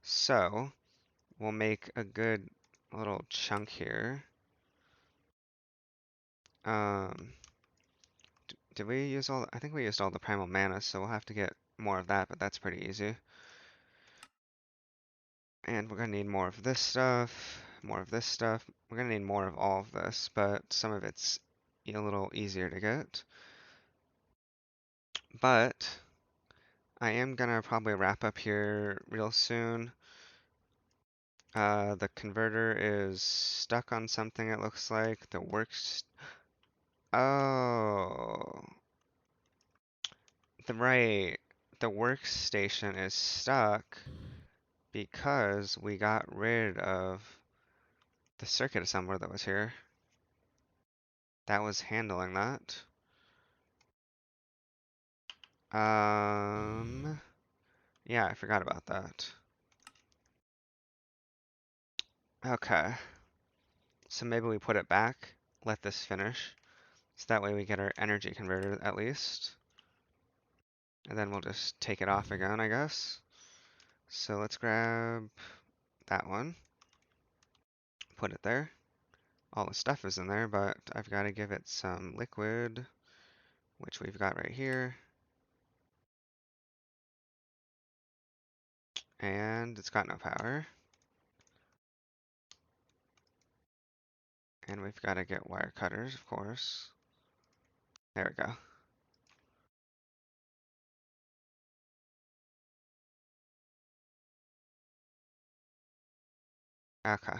So we'll make a good little chunk here. Um, did we use all? I think we used all the primal mana, so we'll have to get more of that, but that's pretty easy. And we're gonna need more of this stuff, more of this stuff. We're gonna need more of all of this, but some of it's a little easier to get. But I am gonna probably wrap up here real soon. The converter is stuck on something, it looks like. Oh, right. The workstation is stuck because we got rid of the circuit assembler that was here. That was handling that. Yeah, I forgot about that. Okay, so maybe we put it back, let this finish, so that way we get our energy converter at least. And then we'll just take it off again, I guess. So let's grab that one, put it there. All the stuff is in there, but I've got to give it some liquid, which we've got right here. And it's got no power. And we've got to get wire cutters, of course. There we go. Okay.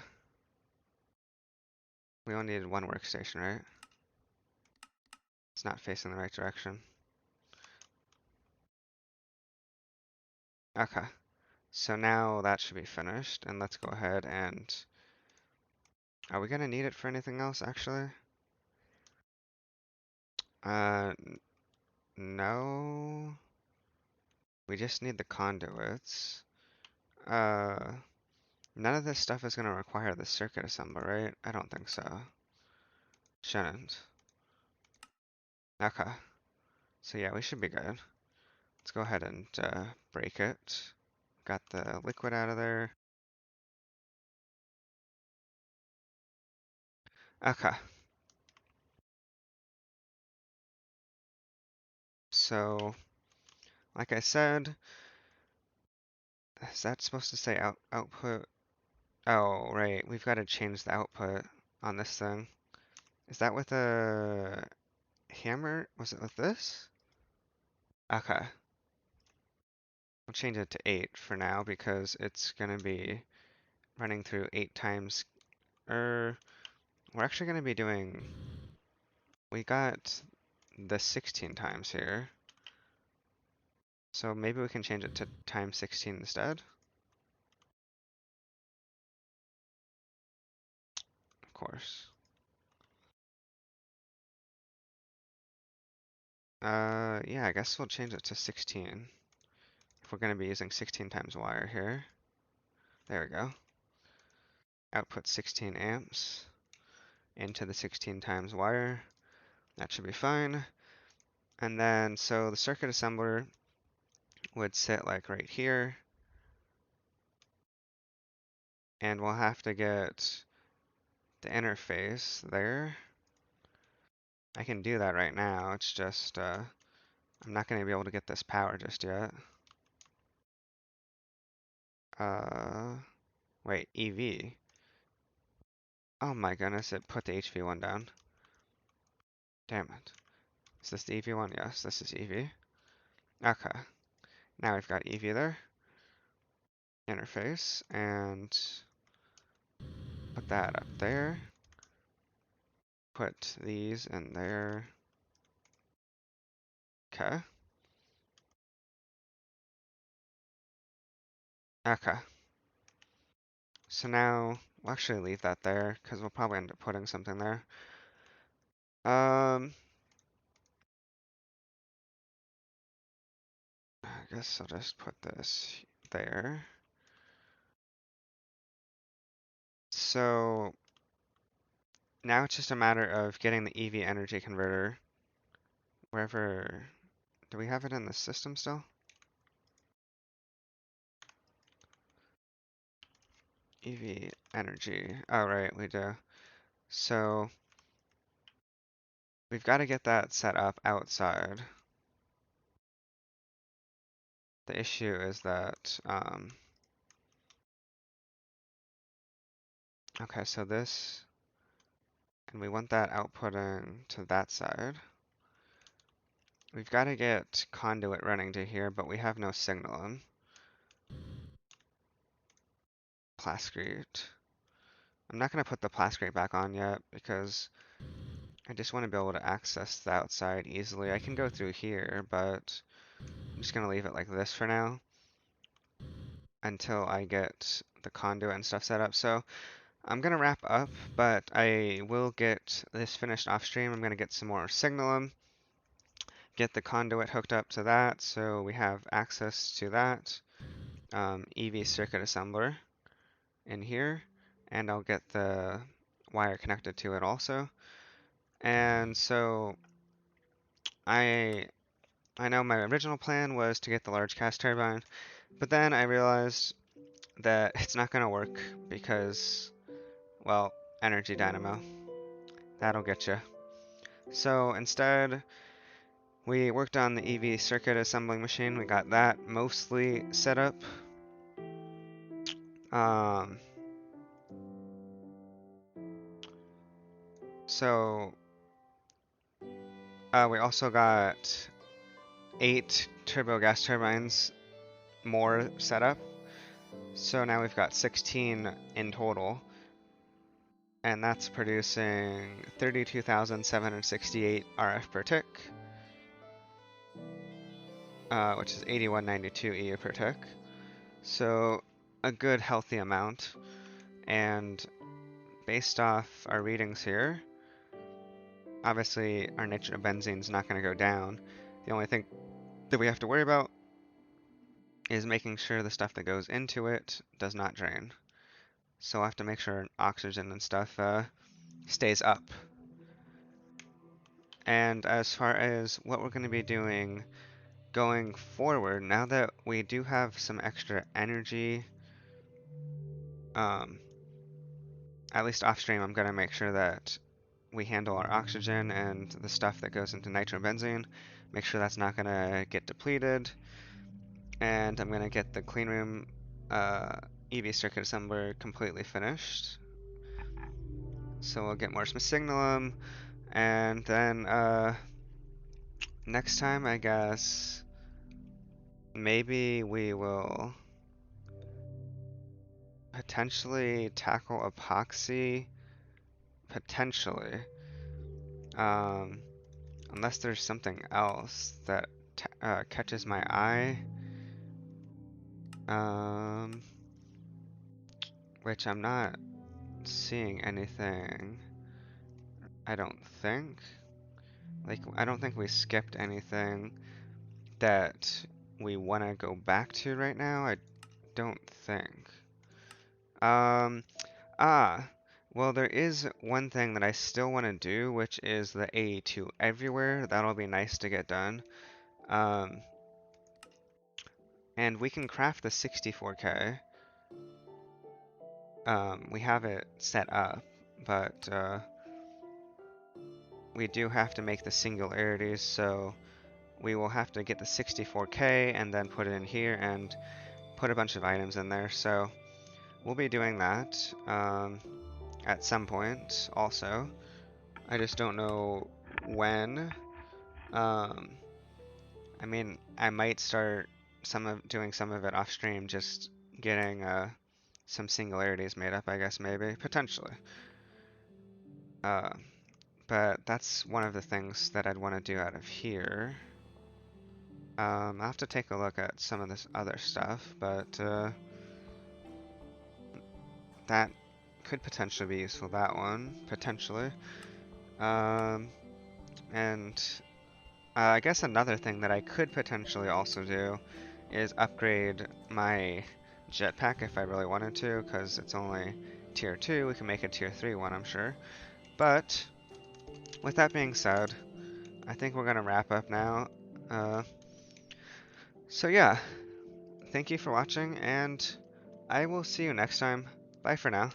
We only needed one workstation, right? It's not facing the right direction. Okay. So now that should be finished, and let's go ahead and... Are we gonna need it for anything else, actually? Uh, no. We just need the conduits. Uh, None of this stuff is gonna require the circuit assembler, right? I don't think so. Shouldn't. Okay. So yeah, we should be good. Let's go ahead and break it. Got the liquid out of there. Okay. So, like I said, is that supposed to say output? Oh, right. We've got to change the output on this thing. Is that with a hammer? Was it with this? Okay. We'll change it to 8 for now because it's gonna be running through 8 times, we're actually going to be doing, we got the 16 times here. So maybe we can change it to times 16 instead. Of course. Yeah, I guess we'll change it to 16. If we're going to be using 16 times wire here. There we go. Output 16 amps into the 16 times wire. That should be fine. And then, so the circuit assembler would sit like right here. And we'll have to get the interface there. I can do that right now. It's just, I'm not going to be able to get this power just yet. Wait, EV. Oh my goodness, it put the HV1 down. Damn it. Is this the EV1? Yes, this is EV. Okay. Now we've got EV there. Interface, and put that up there. Put these in there. Okay. Okay. So now, we'll actually leave that there, because we'll probably end up putting something there. I guess I'll just put this there. So now it's just a matter of getting the EV energy converter wherever. Do we have it in the system still? EV energy. Oh, right, we do. So we've got to get that set up outside. The issue is that, okay, so this, and we want that outputting to that side. We've got to get conduit running to here, but we have no signal in. Plascrete. I'm not going to put the plascrete back on yet because I just want to be able to access the outside easily. I can go through here, but I'm just going to leave it like this for now until I get the conduit and stuff set up. So I'm going to wrap up, but I will get this finished off stream. I'm going to get some more signalum, get the conduit hooked up to that so we have access to that EV circuit assembler in here, and I'll get the wire connected to it also. And so I I know my original plan was to get the large gas turbine, but then I realized that it's not going to work because, well, energy dynamo. That'll get you. So instead, we worked on the EV circuit assembling machine. We got that mostly set up. Um, so we also got 8 turbo gas turbines more set up. So now we've got 16 in total. And that's producing 32,768 RF per tick, which is 8192 EU per tick. So a good healthy amount. And based off our readings here, obviously our nitrobenzene is not going to go down. The only thing that we have to worry about is making sure the stuff that goes into it does not drain. So we'll have to make sure oxygen and stuff stays up. And as far as what we're going to be doing going forward, now that we do have some extra energy, at least off stream, I'm going to make sure that we handle our oxygen and the stuff that goes into nitrobenzene, make sure that's not going to get depleted. And I'm going to get the clean room EV circuit assembler completely finished. So we'll get more signalum, and then next time, I guess, maybe we will potentially tackle epoxy. Potentially. Um, unless there's something else that catches my eye. Um, which I'm not seeing anything. I don't think. Like, I don't think we skipped anything that we want to go back to right now. I don't think. Um, well, there is one thing that I still want to do, which is the AE2 everywhere. That'll be nice to get done. Um, and we can craft the 64K. We have it set up, but we do have to make the singularities, so we will have to get the 64K and then put it in here and put a bunch of items in there. So we'll be doing that at some point also. I just don't know when. Um, I mean, I might start doing some of it off stream, just getting some singularities made up, I guess, maybe, potentially. Uh, but that's one of the things that I'd want to do out of here. I'll have to take a look at some of this other stuff, but that could potentially be useful, that one, potentially. And I guess another thing that I could potentially also do is upgrade my jetpack if I really wanted to, because it's only tier 2. We can make a tier 3 one, I'm sure. But with that being said, I think we're going to wrap up now. So yeah, thank you for watching, and I will see you next time. Bye for now.